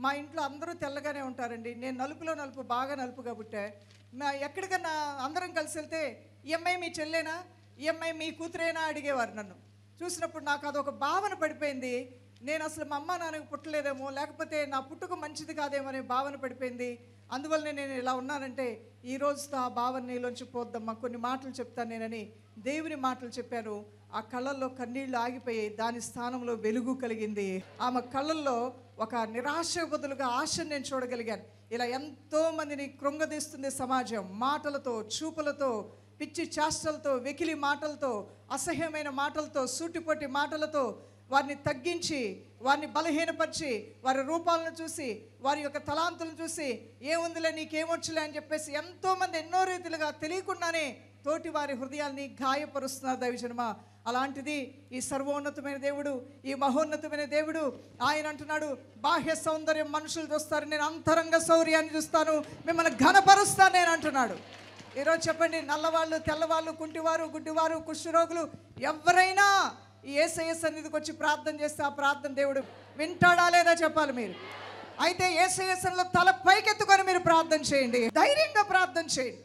మా ఇంట్లో అందరూ తెల్లగానే ఉంటారండి, నేను నలుపు బాగా నలుపుగా పుట్టా. ఎక్కడికన్నా అందరం కలిసి వెళ్తే ఈ అమ్మాయి మీ చెల్లేనా, ఈ అమ్మాయి మీ కూతురేనా అడిగేవారు నన్ను. చూసినప్పుడు నాకు అదొక భావన పడిపోయింది. నేను అసలు మా అమ్మ నాన్నకు పుట్టలేదేమో, లేకపోతే నా పుట్టుక మంచిది కాదేమో అనే భావన పడిపోయింది. అందువల్లనే నేను ఇలా ఉన్నానంటే ఈ రోజుతో ఆ భావన నీలోంచి పోద్దమ్మా, కొన్ని మాటలు చెప్తాను నేనని దేవుని మాటలు చెప్పాను. ఆ కళ్ళల్లో కన్నీళ్లు ఆగిపోయాయి, దాని స్థానంలో వెలుగు కలిగింది. ఆమె కళ్ళల్లో ఒక నిరాశ బదులుగా ఆశను నేను చూడగలిగాను. ఇలా ఎంతో మందిని కృంగదీస్తుంది సమాజం, మాటలతో, చూపులతో, పిచ్చి చేష్టలతో, వెకిలి మాటలతో, అసహ్యమైన మాటలతో, సూటిపోటి మాటలతో వారిని తగ్గించి, వారిని బలహీనపరిచి, వారి రూపాలను చూసి, వారి యొక్క తలాంతులను చూసి ఏముందిలే నీకేమొచ్చులే అని చెప్పేసి ఎంతోమంది ఎన్నో రీతిలుగా తెలియకుండానే తోటి వారి హృదయాల్ని గాయపరుస్తున్నారు దైవజనమా. అలాంటిది ఈ సర్వోన్నతమైన దేవుడు, ఈ మహోన్నతమైన దేవుడు ఆయన అంటున్నాడు, బాహ్య సౌందర్యం మనుషులు చూస్తారు, నేను అంతరంగ శౌర్యాన్ని చూస్తాను, మిమ్మల్ని ఘనపరుస్తాను నేను అంటున్నాడు. ఈరోజు చెప్పండి, నల్లవాళ్ళు, తెల్లవాళ్ళు, కుంటివారు, గుడ్డివారు, కుష్ఠరోగులు ఎవరైనా ఈ యేసయ్య సన్నిధికి వచ్చి ప్రార్థన చేస్తే ఆ ప్రార్థన దేవుడు వింటాడా లేదా చెప్పాలి మీరు. అయితే యేసయ్య సన్నిధిలో తల పైకెత్తుకొని మీరు ప్రార్థన చేయండి. ధైర్యంగా ప్రార్థన చేయండి.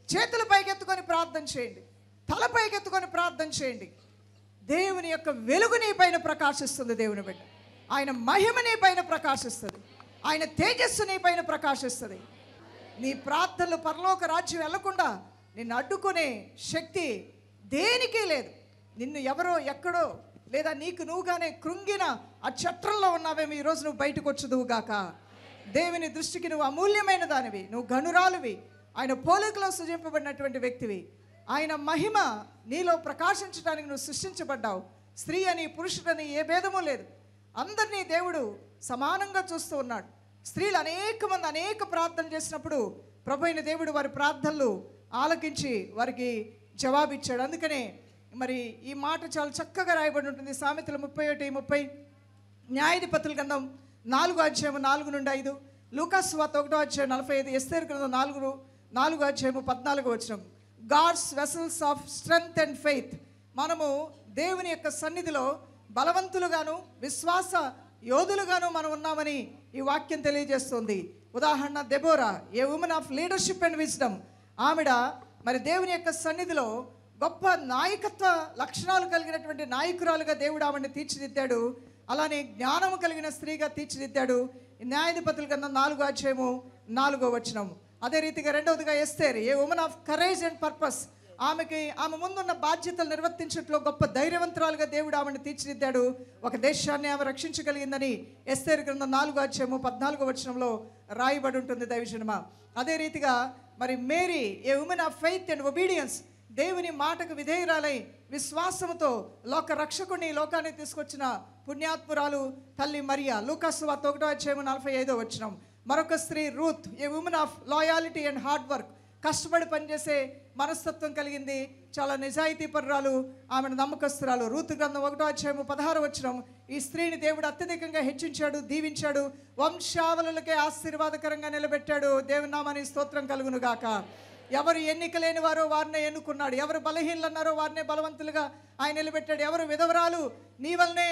చేతులు పైకెత్తుకొని ప్రార్థన చేయండి. తల పైకెత్తుకొని ప్రార్థన చేయండి. దేవుని యొక్క వెలుగు నీ పైన ప్రకాశిస్తుంది. దేవుని బిడ్డ, ఆయన మహిమ నీ పైన ప్రకాశిస్తుంది. ఆయన తేజస్సు నీ పైన ప్రకాశిస్తుంది. నీ ప్రార్థనలు పరలోక రాజ్యం వెళ్లకుండా నిన్ను అడ్డుకునే శక్తి దేనికి లేదు. నిన్ను ఎవరో ఎక్కడో లేదా నీకు నువ్వుగానే కృంగిన ఆ చట్రంలో ఉన్నావేమో ఈరోజు నువ్వు బయటకు వచ్చుదువుగాక. దేవుని దృష్టికి నువ్వు అమూల్యమైన దానివి, నువ్వు గనురాలువి, ఆయన పోలికలో సృజింపబడినటువంటి వ్యక్తివి. ఆయన మహిమ నీలో ప్రకాశించడానికి నువ్వు సృష్టించబడ్డావు. స్త్రీ అని పురుషుడని ఏ భేదము లేదు. అందరినీ దేవుడు సమానంగా చూస్తూ ఉన్నాడు. స్త్రీలు అనేక మంది అనేక ప్రార్థన చేసినప్పుడు ప్రభు అయిన దేవుడు వారి ప్రార్థనలు ఆలకించి వారికి జవాబిచ్చాడు. అందుకనే మరి ఈ మాట చాలా చక్కగా రాయబడి ఉంటుంది. సామెతలు 31:30, న్యాయాధిపతుల గ్రంథం 4:4-5, లూకాసు వార్త 1:45, ఎస్తేరు గ్రంథం 4:14 God's vessels of strength and faith. మనము దేవుని యొక్క సన్నిధిలో బలవంతులుగాను విశ్వాస యోధులుగాను మనం ఉన్నామని ఈ వాక్యం తెలియజేస్తుంది. ఉదాహరణ Deborah, A women of leadership and wisdom. ఆవిడ మరి దేవుని యొక్క సన్నిధిలో గొప్ప నాయకత్వ లక్షణాలు కలిగినటువంటి నాయకురాలుగా దేవుడు ఆవిడని తీర్చిదిద్దాడు. అలానే జ్ఞానము కలిగిన స్త్రీగా తీర్చిదిద్దాడు. న్యాయాధిపతుల గ్రంథం 4:4. అదే రీతిగా రెండవదిగా Esther, a women of courage and purpose. ఆమె ముందున్న బాధ్యతలు నిర్వర్తించట్లో గొప్ప ధైర్యవంతురాలుగా దేవుడు ఆమెను తీర్చిదిద్దాడు. ఒక దేశాన్ని ఆమె రక్షించగలిగిందని ఎస్తేరు గ్రంథం 4:14 రాయబడి ఉంటుంది దైవజనమా. అదే రీతిగా మరి Mary, a women of faith and obedience. దేవుని మాటకు విధేయురాలై విశ్వాసముతో లోక రక్షకుని లోకానికి తీసుకొచ్చిన పుణ్యాత్మురాలు తల్లి మరియా. లూకాసు వార్త 1:45. మరొక స్త్రీ Ruth, A women of loyalty and hard work. కష్టపడి పనిచేసే మనస్తత్వం కలిగింది, చాలా నిజాయితీ పరురాలు, ఆమెను నమ్మకస్తురాలు. రూతు గ్రంథం 1:16. ఈ స్త్రీని దేవుడు అత్యధికంగా హెచ్చించాడు, దీవించాడు, వంశావళులకే ఆశీర్వాదకరంగా నిలబెట్టాడు. దేవుని నామానికి స్తోత్రం కలుగును గాక. ఎవరు ఎన్నిక లేని వారో వారినే ఎన్నుకున్నాడు. ఎవరు బలహీనలు అన్నారో వారినే బలవంతులుగా ఆయన నిలబెట్టాడు. ఎవరు విధవరాలు, నీ వల్లనే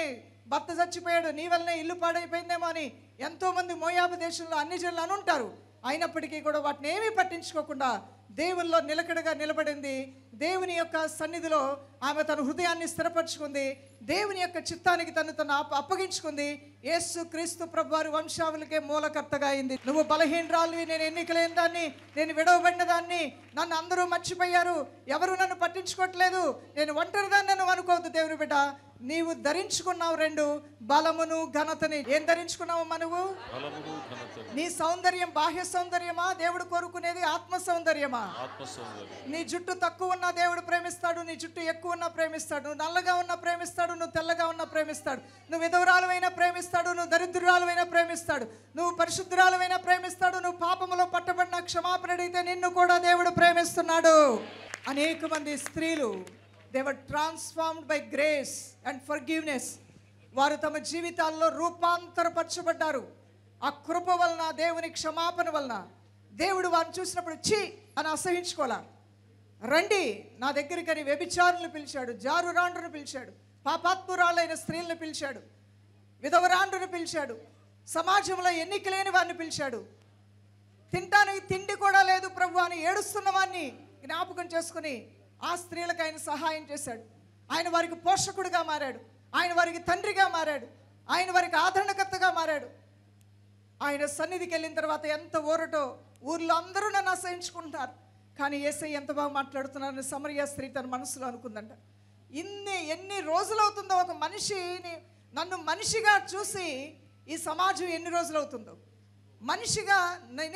భర్త చచ్చిపోయాడు, నీ వల్లనే ఇల్లు పాడైపోయిందేమో అని ఎంతోమంది మోయాబు దేశంలో అన్ని జనులు అనుంటారు. అయినప్పటికీ కూడా వాటిని ఏమీ పట్టించుకోకుండా దేవుల్లో నిలకడగా నిలబడింది. దేవుని యొక్క సన్నిధిలో ఆమె తన హృదయాన్ని స్థిరపరచుకుంది. దేవుని యొక్క చిత్తానికి తను అప్పగించుకుంది. యేసు క్రీస్తు ప్రభువారి వంశావళికే మూలకర్తగా అయింది. నువ్వు బలహీనరాలివి, నేను ఎన్నికలేని దాన్ని, నేను విడవబడిన దాన్ని, నన్ను అందరూ మర్చిపోయారు, ఎవరు నన్ను పట్టించుకోవట్లేదు, నేను ఒంటరిదాన్ని నువ్వు అనుకోవద్దు. దేవుని బిడ్డ, నీవు ధరించుకున్నావు రెండు, బలమును ఘనతని. ఏం ధరించుకున్నావు మనవు? నీ సౌందర్యం బాహ్య సౌందర్యమా? దేవుడు కోరుకునేది ఆత్మ సౌందర్యమా? నీ జుట్టు తక్కువ ఉన్నా దేవుడు ప్రేమిస్తాడు, నీ జుట్టు ఎక్కువ ఉన్నా ప్రేమిస్తాడు. నువ్వు నల్లగా ఉన్నా ప్రేమిస్తాడు, నువ్వు తెల్లగా ఉన్నా ప్రేమిస్తాడు. నువ్వు విధవరాలవైనా ప్రేమిస్తాడు, నువ్వు దరిద్రురాలవైనా ప్రేమిస్తాడు. నువ్వు పరిశుద్ధురాలవైనా ప్రేమిస్తాడు. నువ్వు పాపములో పట్టబడిన క్షమాపణ అడిగితే నిన్ను కూడా దేవుడు ప్రేమిస్తున్నాడు. అనేక మంది స్త్రీలు they were transformed by grace and forgiveness. వారు తమ జీవితాల్లో రూపాంతరపరచబడ్డారు. ఆ కృప వలన, దేవుని క్షమాపణ వలన దేవుడు వారిని చూసినప్పుడు ఛీ అని అసహించుకోలే. రండి నా దగ్గరికి అని వ్యభిచారులను పిలిచాడు, జారురాండ్రును పిలిచాడు, పాపాత్మురాలైన స్త్రీలను పిలిచాడు, విధవరాండ్రును పిలిచాడు, సమాజంలో ఎన్నికలేని వారిని పిలిచాడు. తినటానికి తిండి కూడా లేదు ప్రభు అని ఏడుస్తున్న వారిని జ్ఞాపకం చేసుకుని ఆ స్త్రీలకు ఆయన సహాయం చేశాడు. ఆయన వారికి పోషకుడిగా మారాడు, ఆయన వారికి తండ్రిగా మారాడు, ఆయన వారికి ఆదరణకర్తగా మారాడు. ఆయన సన్నిధికి వెళ్ళిన తర్వాత ఎంత ఊరటో, ఊర్లో అందరూ నన్ను అసహించుకుంటారు, కానీ యేసయ్య ఎంత బాగా మాట్లాడుతున్నారని సమరయ స్త్రీ తన మనసులో అనుకుందంట. ఎన్ని రోజులు అవుతుందో ఒక మనిషిని, నన్ను మనిషిగా చూసి ఈ సమాజం ఎన్ని రోజులు అవుతుందో, మనిషిగా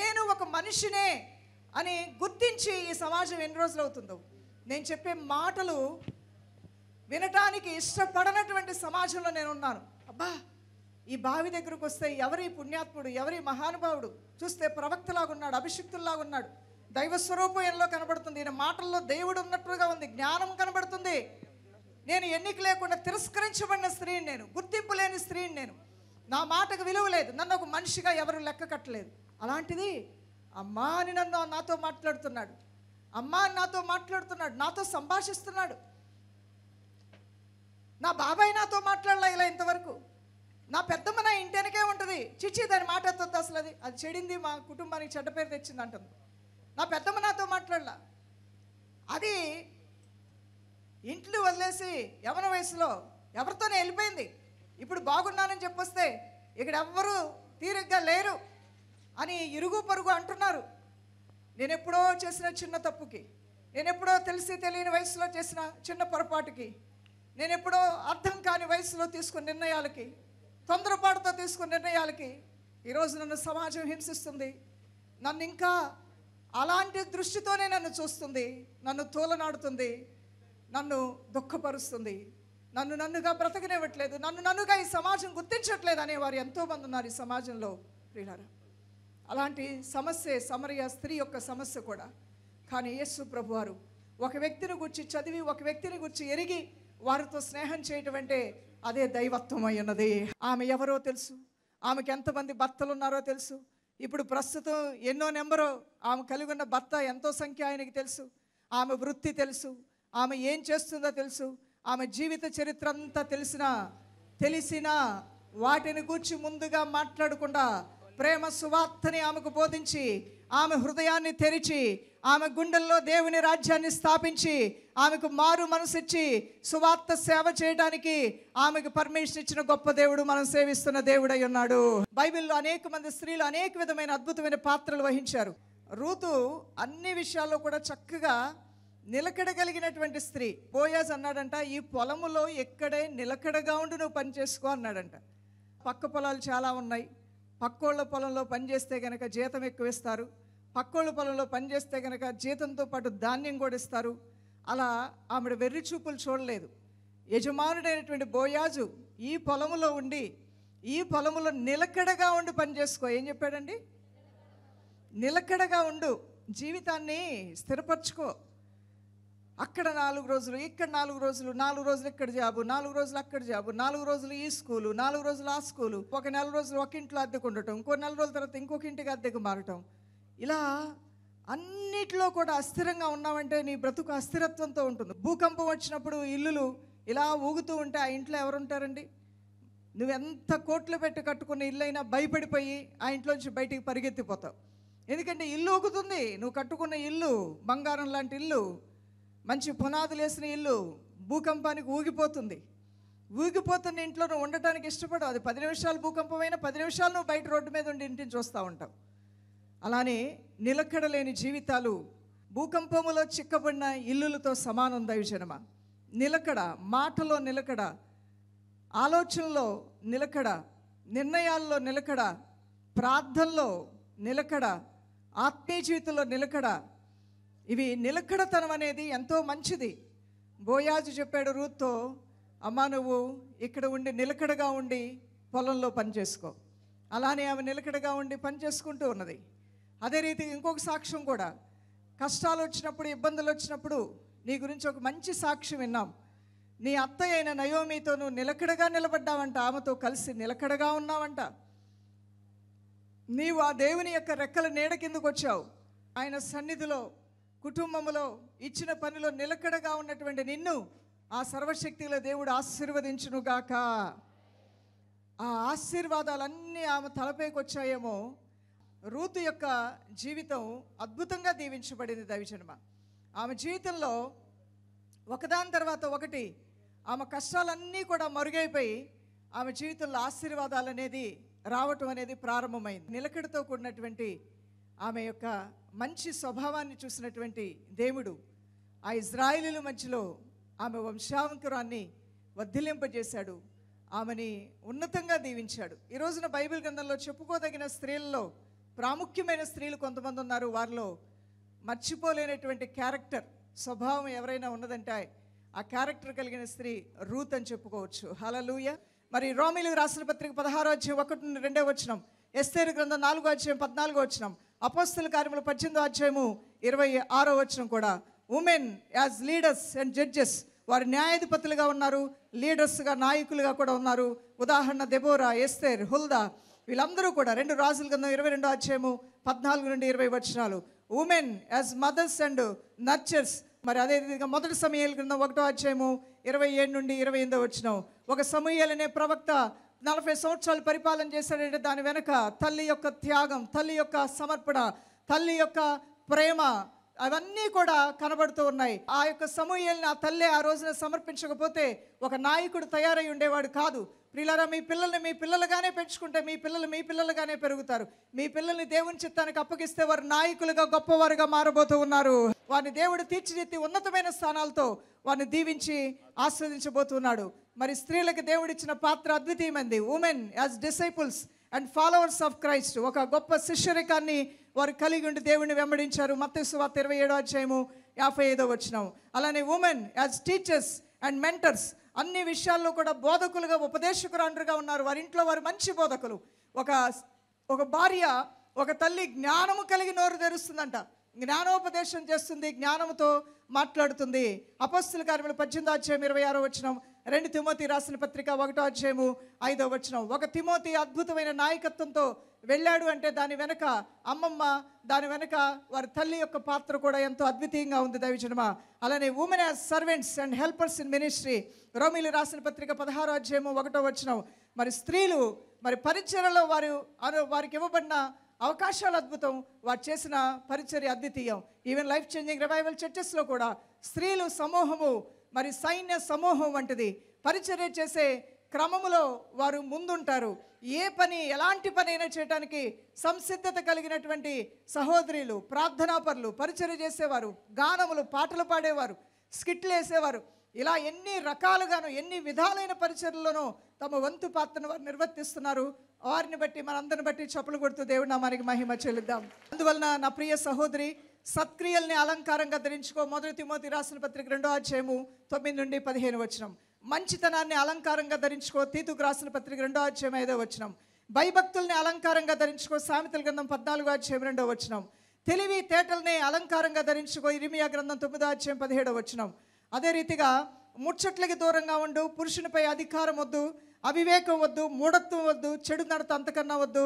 నేను ఒక మనిషినే అని గుర్తించి ఈ సమాజం ఎన్ని రోజులు అవుతుందో. నేను చెప్పే మాటలు వినటానికి ఇష్టపడనటువంటి సమాజంలో నేను ఉన్నాను. అబ్బా, ఈ బావి దగ్గరకు వస్తే ఎవరి పుణ్యాత్ముడు, ఎవరి మహానుభావుడు, చూస్తే ప్రవక్తలాగున్నాడు, అభిషిక్తుల్లాగున్నాడు, దైవ స్వరూపంలో కనబడుతుంది, ఈయన మాటల్లో దేవుడు ఉన్నట్టుగా ఉంది, జ్ఞానం కనబడుతుంది. నేను ఎన్నిక లేకుండా తిరస్కరించబడిన స్త్రీని, నేను గుర్తింపు లేని స్త్రీని, నేను నా మాటకు విలువ లేదు, నన్ను ఒక మనిషిగా ఎవరు లెక్క కట్టలేదు. అలాంటిది అమ్మా అని నాతో మాట్లాడుతున్నాడు, అమ్మా అని నాతో మాట్లాడుతున్నాడు, నాతో సంభాషిస్తున్నాడు. నా బాబాయ్ నాతో మాట్లాడలే ఇలా ఇంతవరకు. నా పెద్దమ్మ నా ఇంటి వెనకే ఉంటుంది, చిచ్చి దాని మాట అసలు అది చెడింది, మా కుటుంబానికి చెడ్డ పేరు తెచ్చింది అంటుంది. నా పెద్దమ్మ నాతో మాట్లాడలా. అది ఇంట్లో వదిలేసి యవన వయసులో ఎవరితోనే వెళ్ళిపోయింది. ఇప్పుడు బాగున్నానని చెప్పొస్తే ఇక్కడ ఎవ్వరూ తీరిగ్గా లేరు అని ఇరుగు పొరుగు అంటున్నారు. నేను ఎప్పుడో చేసిన చిన్న తప్పుకి, నేను ఎప్పుడో తెలిసి తెలియని వయసులో చేసిన చిన్న పొరపాటుకి, నేను ఎప్పుడో అర్థం కాని వయసులో తీసుకున్న నిర్ణయాలకి, తొందరపాటుతో తీసుకున్న నిర్ణయాలకి ఈరోజు నన్ను సమాజం హింసిస్తుంది. నన్ను ఇంకా అలాంటి దృష్టితోనే నన్ను చూస్తుంది, నన్ను తోలనాడుతుంది, నన్ను దుఃఖపరుస్తుంది, నన్నుగా బ్రతకనివ్వట్లేదు, నన్నుగా ఈ సమాజం గుర్తించట్లేదు అనేవారు ఎంతోమంది ఉన్నారు ఈ సమాజంలో. ప్రియులారా, అలాంటి సమస్య సమరయ స్త్రీ యొక్క సమస్య కూడా. కానీ యేసు ప్రభువారు ఒక వ్యక్తిని గురించి చదివి, ఒక వ్యక్తిని గురించి ఎరిగి వారితో స్నేహం చేయటం అంటే అదే దైవత్వం అయి ఉన్నది. ఆమె ఎవరో తెలుసు, ఆమెకి ఎంతమంది భర్తలు ఉన్నారో తెలుసు, ఇప్పుడు ప్రస్తుతం ఎన్నో నెంబరో ఆమె కలిగి ఉన్న భర్త ఎంతో సంఖ్య ఆయనకి తెలుసు, ఆమె వృత్తి తెలుసు, ఆమె ఏం చేస్తుందో తెలుసు, ఆమె జీవిత చరిత్ర అంతా తెలిసినా వాటిని గూర్చి ముందుగా మాట్లాడకుండా ప్రేమ సువార్తని ఆమెకు బోధించి, ఆమె హృదయాన్ని తెరిచి, ఆమె గుండెల్లో దేవుని రాజ్యాన్ని స్థాపించి, ఆమెకు మారు మనసిచ్చి సువార్త సేవ చేయడానికి ఆమెకు పర్మిషన్ ఇచ్చిన గొప్ప దేవుడు మనం సేవిస్తున్న దేవుడై ఉన్నాడు. బైబిల్లో అనేక మంది స్త్రీలు అనేక విధమైన అద్భుతమైన పాత్రలు వహించారు. రూతు అన్ని విషయాల్లో కూడా చక్కగా నిలకడగలిగినటువంటి స్త్రీ. బోయాజ్ అన్నాడంట, ఈ పొలములో ఎక్కడే నిలకడగా ఉండి నువ్వు పని చేసుకో అన్నాడంట. పక్క పొలాలు చాలా ఉన్నాయి, పక్కోళ్ళ పొలంలో పనిచేస్తే కనుక జీతం ఎక్కువ ఇస్తారు, పక్కోళ్ళ పొలంలో పనిచేస్తే కనుక జీతంతో పాటు ధాన్యం కూడా ఇస్తారు. అలా ఆమె వెర్రి చూపులు చూడలేదు. యజమానుడైనటువంటి బోయాజు ఈ పొలములో ఉండి, ఈ పొలములో నిలకడగా ఉండి పని చేసుకో. ఏం చెప్పాడండి? నిలకడగా ఉండు, జీవితాన్ని స్థిరపరచుకో. అక్కడ 4 రోజులు, ఇక్కడ 4 రోజులు, 4 రోజులు ఇక్కడ జాబు, 4 రోజులు అక్కడ జాబు, 4 రోజులు ఈ స్కూలు, 4 రోజులు ఆ స్కూలు, ఒక నెల రోజులు ఒక ఇంట్లో అద్దెకు ఉండటం, ఇంకో నెల రోజుల తర్వాత ఇంకొక ఇంటికి అద్దెకు మారటం. ఇలా అన్నిట్లో కూడా అస్థిరంగా ఉన్నామంటే నీ బ్రతుకు అస్థిరత్వంతో ఉంటుంది. భూకంపం వచ్చినప్పుడు ఇల్లులు ఇలా ఊగుతూ ఉంటే ఆ ఇంట్లో ఎవరుంటారండి? నువ్వెంత కోట్లు పెట్టి కట్టుకున్న ఇల్లు అయినా భయపడిపోయి ఆ ఇంట్లోంచి బయటికి పరిగెత్తిపోతావు. ఎందుకంటే ఇల్లు ఊగుతుంది. నువ్వు కట్టుకున్న ఇల్లు బంగారం లాంటి ఇల్లు, మంచి పునాదులు వేసిన ఇల్లు భూకంపానికి ఊగిపోతుంది. ఊగిపోతున్న ఇంట్లో నువ్వు ఉండటానికి ఇష్టపడవు. అది 10 నిమిషాలు భూకంపమైనా 10 నిమిషాలు నువ్వు బయట రోడ్డు మీద ఉండి ఇంటిని చూస్తూ ఉంటావు. అలానే నిలకడలేని జీవితాలు భూకంపములో చిక్కబడిన ఇల్లులతో సమానం. దైవజనమా, నిలకడ, మాటలో నిలకడ, ఆలోచనలో నిలకడ, నిర్ణయాల్లో నిలకడ, ప్రార్థనలో నిలకడ, ఆత్మీయ జీవితంలో నిలకడ, ఇవి నిలకడతనం అనేది ఎంతో మంచిది. బోయాజు చెప్పాడు రూత్తో, అమ్మా నువ్వు ఇక్కడ ఉండి నిలకడగా ఉండి పొలంలో పనిచేసుకో. అలానే ఆమె నిలకడగా ఉండి పనిచేసుకుంటూ ఉన్నది. అదే రీతిగా ఇంకొక సాక్ష్యం కూడా, కష్టాలు వచ్చినప్పుడు, ఇబ్బందులు వచ్చినప్పుడు నీ గురించి ఒక మంచి సాక్ష్యం విన్నాం. నీ అత్తయ్య అయిన నయోమితో నువ్వు నిలకడగా నిలబడ్డావంట, ఆమెతో కలిసి నిలకడగా ఉన్నావంట. నీవు ఆ దేవుని యొక్క రెక్కల నీడ కిందకు వచ్చావు. ఆయన సన్నిధిలో, కుటుంబంలో, ఇచ్చిన పనిలో నిలకడగా ఉన్నటువంటి నిన్ను ఆ సర్వశక్తిలో దేవుడు ఆశీర్వదించునుగాక. ఆ ఆశీర్వాదాలన్నీ ఆమె తలపైకి వచ్చాయేమో. రూతు యొక్క జీవితం అద్భుతంగా దీవించబడింది. దైవజనమ, ఆమె జీవితంలో ఒకదాని తర్వాత ఒకటి ఆమె కష్టాలన్నీ కూడా మరుగైపోయి ఆమె జీవితంలో ఆశీర్వాదాలు అనేది రావటం అనేది ప్రారంభమైంది. నిలకడతో కూడినటువంటి ఆమె యొక్క మంచి స్వభావాన్ని చూసినటువంటి దేవుడు ఆ ఇజ్రాయేలీల మధ్యలో ఆమె వంశాంకురాన్ని వర్ధిల్లింపజేశాడు, ఆమెని ఉన్నతంగా దీవించాడు. ఈ రోజున బైబిల్ గ్రంథంలో చెప్పుకోదగిన స్త్రీలలో ప్రాముఖ్యమైన స్త్రీలు కొంతమంది ఉన్నారు. వారిలో మర్చిపోలేనటువంటి క్యారెక్టర్, స్వభావం ఎవరైనా ఉన్నదంటే ఆ క్యారెక్టర్ కలిగిన స్త్రీ రూత్ అని చెప్పుకోవచ్చు. హల్లెలూయా. మరి రోమీయులకు రాసిన పత్రిక 16వ అధ్యాయం 1 నుండి 2వ వచనం, ఎస్తేరు గ్రంథం 4వ అధ్యాయం 14వ వచనం, అపోస్తల కార్యములు 18వ అధ్యాయము 26వ వచనం కూడా women as leaders and judges, వారు న్యాయాధిపతులుగా ఉన్నారు, లీడర్స్గా, నాయకులుగా కూడా ఉన్నారు. ఉదాహరణ దెబోరా, ఎస్తేర్, హుల్దా, వీళ్ళందరూ కూడా 2 రాజుల గ్రంథం 22వ అధ్యాయము 14 నుండి 20 వచనాలు. Women as mothers and nurturers. మరి అదేవిధంగా 1 సమూయేలు గ్రంథం 1వ అధ్యాయము 27 నుండి 28వ వచనం. ఒక సమూయేలు అనే ప్రవక్త 40 సంవత్సరాలు పరిపాలన చేశాడంటే దాని వెనక తల్లి యొక్క త్యాగం, తల్లి యొక్క సమర్పణ, తల్లి యొక్క ప్రేమ అవన్నీ కూడా కనబడుతూ ఉన్నాయి. ఆ యొక్క సమూయేలుని ఆ తల్లి ఆ రోజున సమర్పించకపోతే ఒక నాయకుడు తయారై ఉండేవాడు కాదు. ప్రియులారా, మీ పిల్లల్ని మీ పిల్లలుగానే పెంచుకుంటే మీ పిల్లలు మీ పిల్లలుగానే పెరుగుతారు. మీ పిల్లల్ని దేవుని చిత్తానికి అప్పగిస్తే వారు నాయకులుగా గొప్పవారుగా మారబోతూ ఉన్నారు. వారిని దేవుడు తీర్చిదిద్ది ఉన్నతమైన స్థానాలతో వారిని దీవించి ఆస్వాదించబోతున్నాడు. మరి స్త్రీలకు దేవుడిచ్చిన పాత్ర అద్వితీయమైంది. Women as disciples and followers of Christ, ఒక గొప్ప శిష్యరికాన్ని వారు కలిగి ఉండి దేవుడిని వెంబడించారు. మత్తయి సువార్త 27:55. అలానే women as teachers and mentors, అన్ని విషయాల్లో కూడా బోధకులుగా ఉపదేశకురాండ్రుగా ఉన్నారు. వారి ఇంట్లో వారు మంచి బోధకులు. ఒక భార్య, ఒక తల్లి జ్ఞానము కలిగి నోరు తెరుస్తుందంట, జ్ఞానోపదేశం చేస్తుంది, జ్ఞానముతో మాట్లాడుతుంది. అపొస్తలుల కార్యములు 18:26, 2 తిమోతి రాసిన పత్రిక 1:5. ఒక తిమోతి అద్భుతమైన నాయకత్వంతో వెళ్ళాడు అంటే దాని వెనక అమ్మమ్మ, దాని వెనక వారి తల్లి యొక్క పాత్ర కూడా ఎంతో అద్వితీయంగా ఉంది దైవజనమా. అలానే women as servants and helpers in ministry, రోమీలు రాసిన పత్రిక 16:1. మరి స్త్రీలు మరి పరిచర్యలో వారికి ఇవ్వబడిన అవకాశాలు అద్భుతం, వారు చేసిన పరిచర్య అద్వితీయం. ఈవెన్ లైఫ్ చేంజింగ్ రివైవల్ చర్చెస్లో కూడా స్త్రీలు సమూహము మరి సైన్య సమూహం వంటిది. పరిచర్య చేసే క్రమములో వారు ముందుంటారు. ఏ పని, ఎలాంటి పని అయినా చేయడానికి సంసిద్ధత కలిగినటువంటి సహోదరులు, ప్రార్థనాపరులు, పరిచర్య చేసేవారు, గానములు, పాటలు పాడేవారు, స్కిట్లు వేసేవారు, ఇలా ఎన్ని రకాలుగాను ఎన్ని విధాలైన పరిచర్యలోనూ తమ వంతు పాత్రను వారు నిర్వర్తిస్తున్నారు. వారిని బట్టి మనందరిని బట్టి చప్పలు కొడుతూ దేవుడి నామానికి మహిమ చెల్లిద్దాం. అందువలన నా ప్రియ సహోదరి, సత్క్రియల్ని అలంకారంగా ధరించుకో. 1 తిమోతి రాసిన పత్రిక 2:9-15. మంచితనాన్ని అలంకారంగా ధరించుకో. తీతుకు రాసిన పత్రిక 2:5. భయభక్తుల్ని అలంకారంగా ధరించుకో. సామెతల గ్రంథం 14:2. తెలివి తేటల్ని అలంకారంగా ధరించుకో. ఇర్మియా గ్రంథం 9:17. అదే రీతిగా ముచ్చట్లకి దూరంగా ఉండు. పురుషునిపై అధికారం వద్దు, అవివేకం వద్దు, మూఢత్వం వద్దు, చెడు నడత అంతకన్నా వద్దు.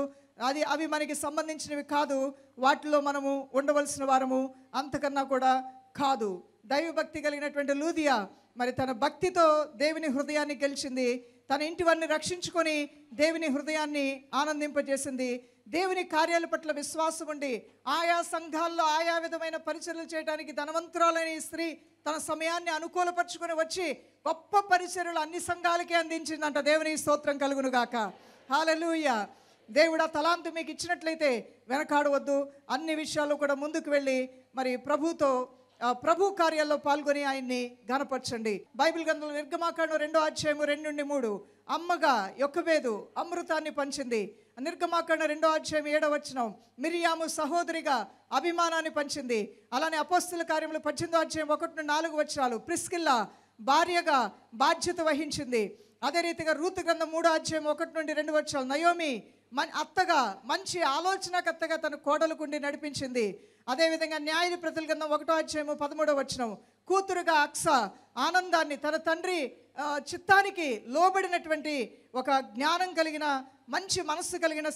అవి మనకి సంబంధించినవి కాదు. వాటిలో మనము ఉండవలసిన వారము అంతకన్నా కూడా కాదు. దైవభక్తి కలిగినటువంటి లూదియా మరి తన భక్తితో దేవుని హృదయాన్ని గెలిచింది. తన ఇంటి వారిని రక్షించుకొని దేవుని హృదయాన్ని ఆనందింపజేసింది. దేవుని కార్యాల పట్ల విశ్వాసం ఉండి ఆయా సంఘాల్లో ఆయా విధమైన పరిచర్యలు చేయడానికి ధనవంతురాలైన ఈ స్త్రీ తన సమయాన్ని అనుకూలపరుచుకొని వచ్చి గొప్ప పరిచర్యలు అన్ని సంఘాలకే అందించిందంట. దేవుని స్తోత్రం కలుగును గాక. హల్లెలూయా. దేవుడు ఆ తలాంతు మీకు ఇచ్చినట్లయితే వెనకాడవద్దు. అన్ని విషయాల్లో కూడా ముందుకు వెళ్ళి మరి ప్రభు కార్యాల్లో పాల్గొని ఆయన్ని ఘనపరచండి. బైబిల్ గ్రంథంలో నిర్గమాకాండం 2:2-3 అమ్మగా యొక్కబేదు అమృతాన్ని పంచింది. నిర్గమాకాండం 2:7 మిరియాము సహోదరిగా అభిమానాన్ని పంచింది. అలానే అపొస్తలుల కార్యములు 18:1-4 ప్రిస్కిల్లా భార్యగా బాధ్యత వహించింది. అదే రీతిగా రూతు గ్రంథం 3:1-2 నయోమి అత్తగా మంచి ఆలోచనకర్తగా తన కోడలుకుండి నడిపించింది. అదేవిధంగా న్యాయాధిపతుల గ్రంథం 1:13 కూతురుగా అక్స ఆనందాన్ని, తన తండ్రి చిత్తానికి లోబడినటువంటి ఒక జ్ఞానం కలిగిన మంచి మనస్సు కలిగిన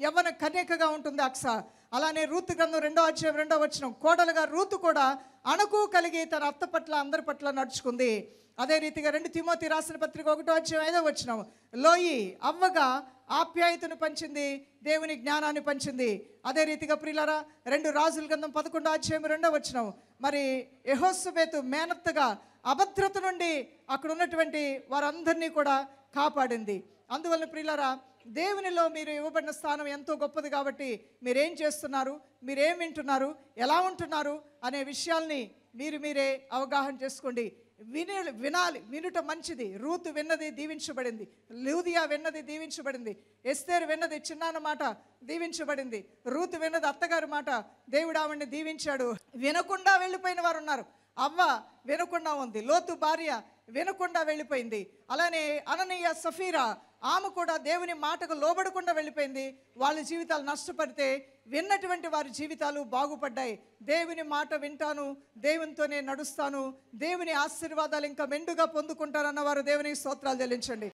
యవ్వన కన్యకగా ఉంటుంది అక్స. అలానే రూతు గ్రంథం 2:2 కోడలుగా రూతు కూడా అణకు కలిగి తన అత్త పట్ల అందరి పట్ల నడుచుకుంది. అదే రీతిగా 2 తిమోతి రాసిన పత్రిక 1:5 లోయి అవ్వగా ఆప్యాయతను పంచింది, దేవుని జ్ఞానాన్ని పంచింది. అదే రీతిగా ప్రియులారా 2 రాజుల గ్రంథం 11:2 మరి యెహోషాబెతు మేనత్తగా అభద్రత నుండి అక్కడ ఉన్నటువంటి వారందరినీ కూడా కాపాడింది. అందువల్ల ప్రియులారా దేవునిలో మీరు ఇవ్వబడిన స్థానం ఎంతో గొప్పది కాబట్టి మీరేం చేస్తున్నారు, మీరేం వింటున్నారు, ఎలా ఉంటున్నారు అనే విషయాల్ని మీరే అవగాహన చేసుకోండి. వినాలి, వినుట మంచిది. రూతు విన్నది దీవించబడింది, లూదియా విన్నది దీవించబడింది, ఎస్తేరు విన్నది చిన్నాన్న మాట దీవించబడింది, రూతు విన్నది అత్తగారి మాట దేవుడు ఆవిడ్ని దీవించాడు. వినకుండా వెళ్ళిపోయిన వారు ఉన్నారు. అవ్వ వినకుండా ఉంది, లోతు భార్య వినకుండా వెళ్ళిపోయింది. అలానే అననీయ సఫీరా ఆమె కూడా దేవుని మాటకు లోబడకుండా వెళ్ళిపోయింది. వాళ్ళ జీవితాలు నష్టపడితే విన్నటువంటి వారి జీవితాలు బాగుపడ్డాయి. దేవుని మాట వింటాను, దేవునితోనే నడుస్తాను, దేవుని ఆశీర్వాదాలు ఇంకా మెండుగా పొందుకుంటానన్న వారు దేవునికి స్తోత్రాలు చెల్లించండి.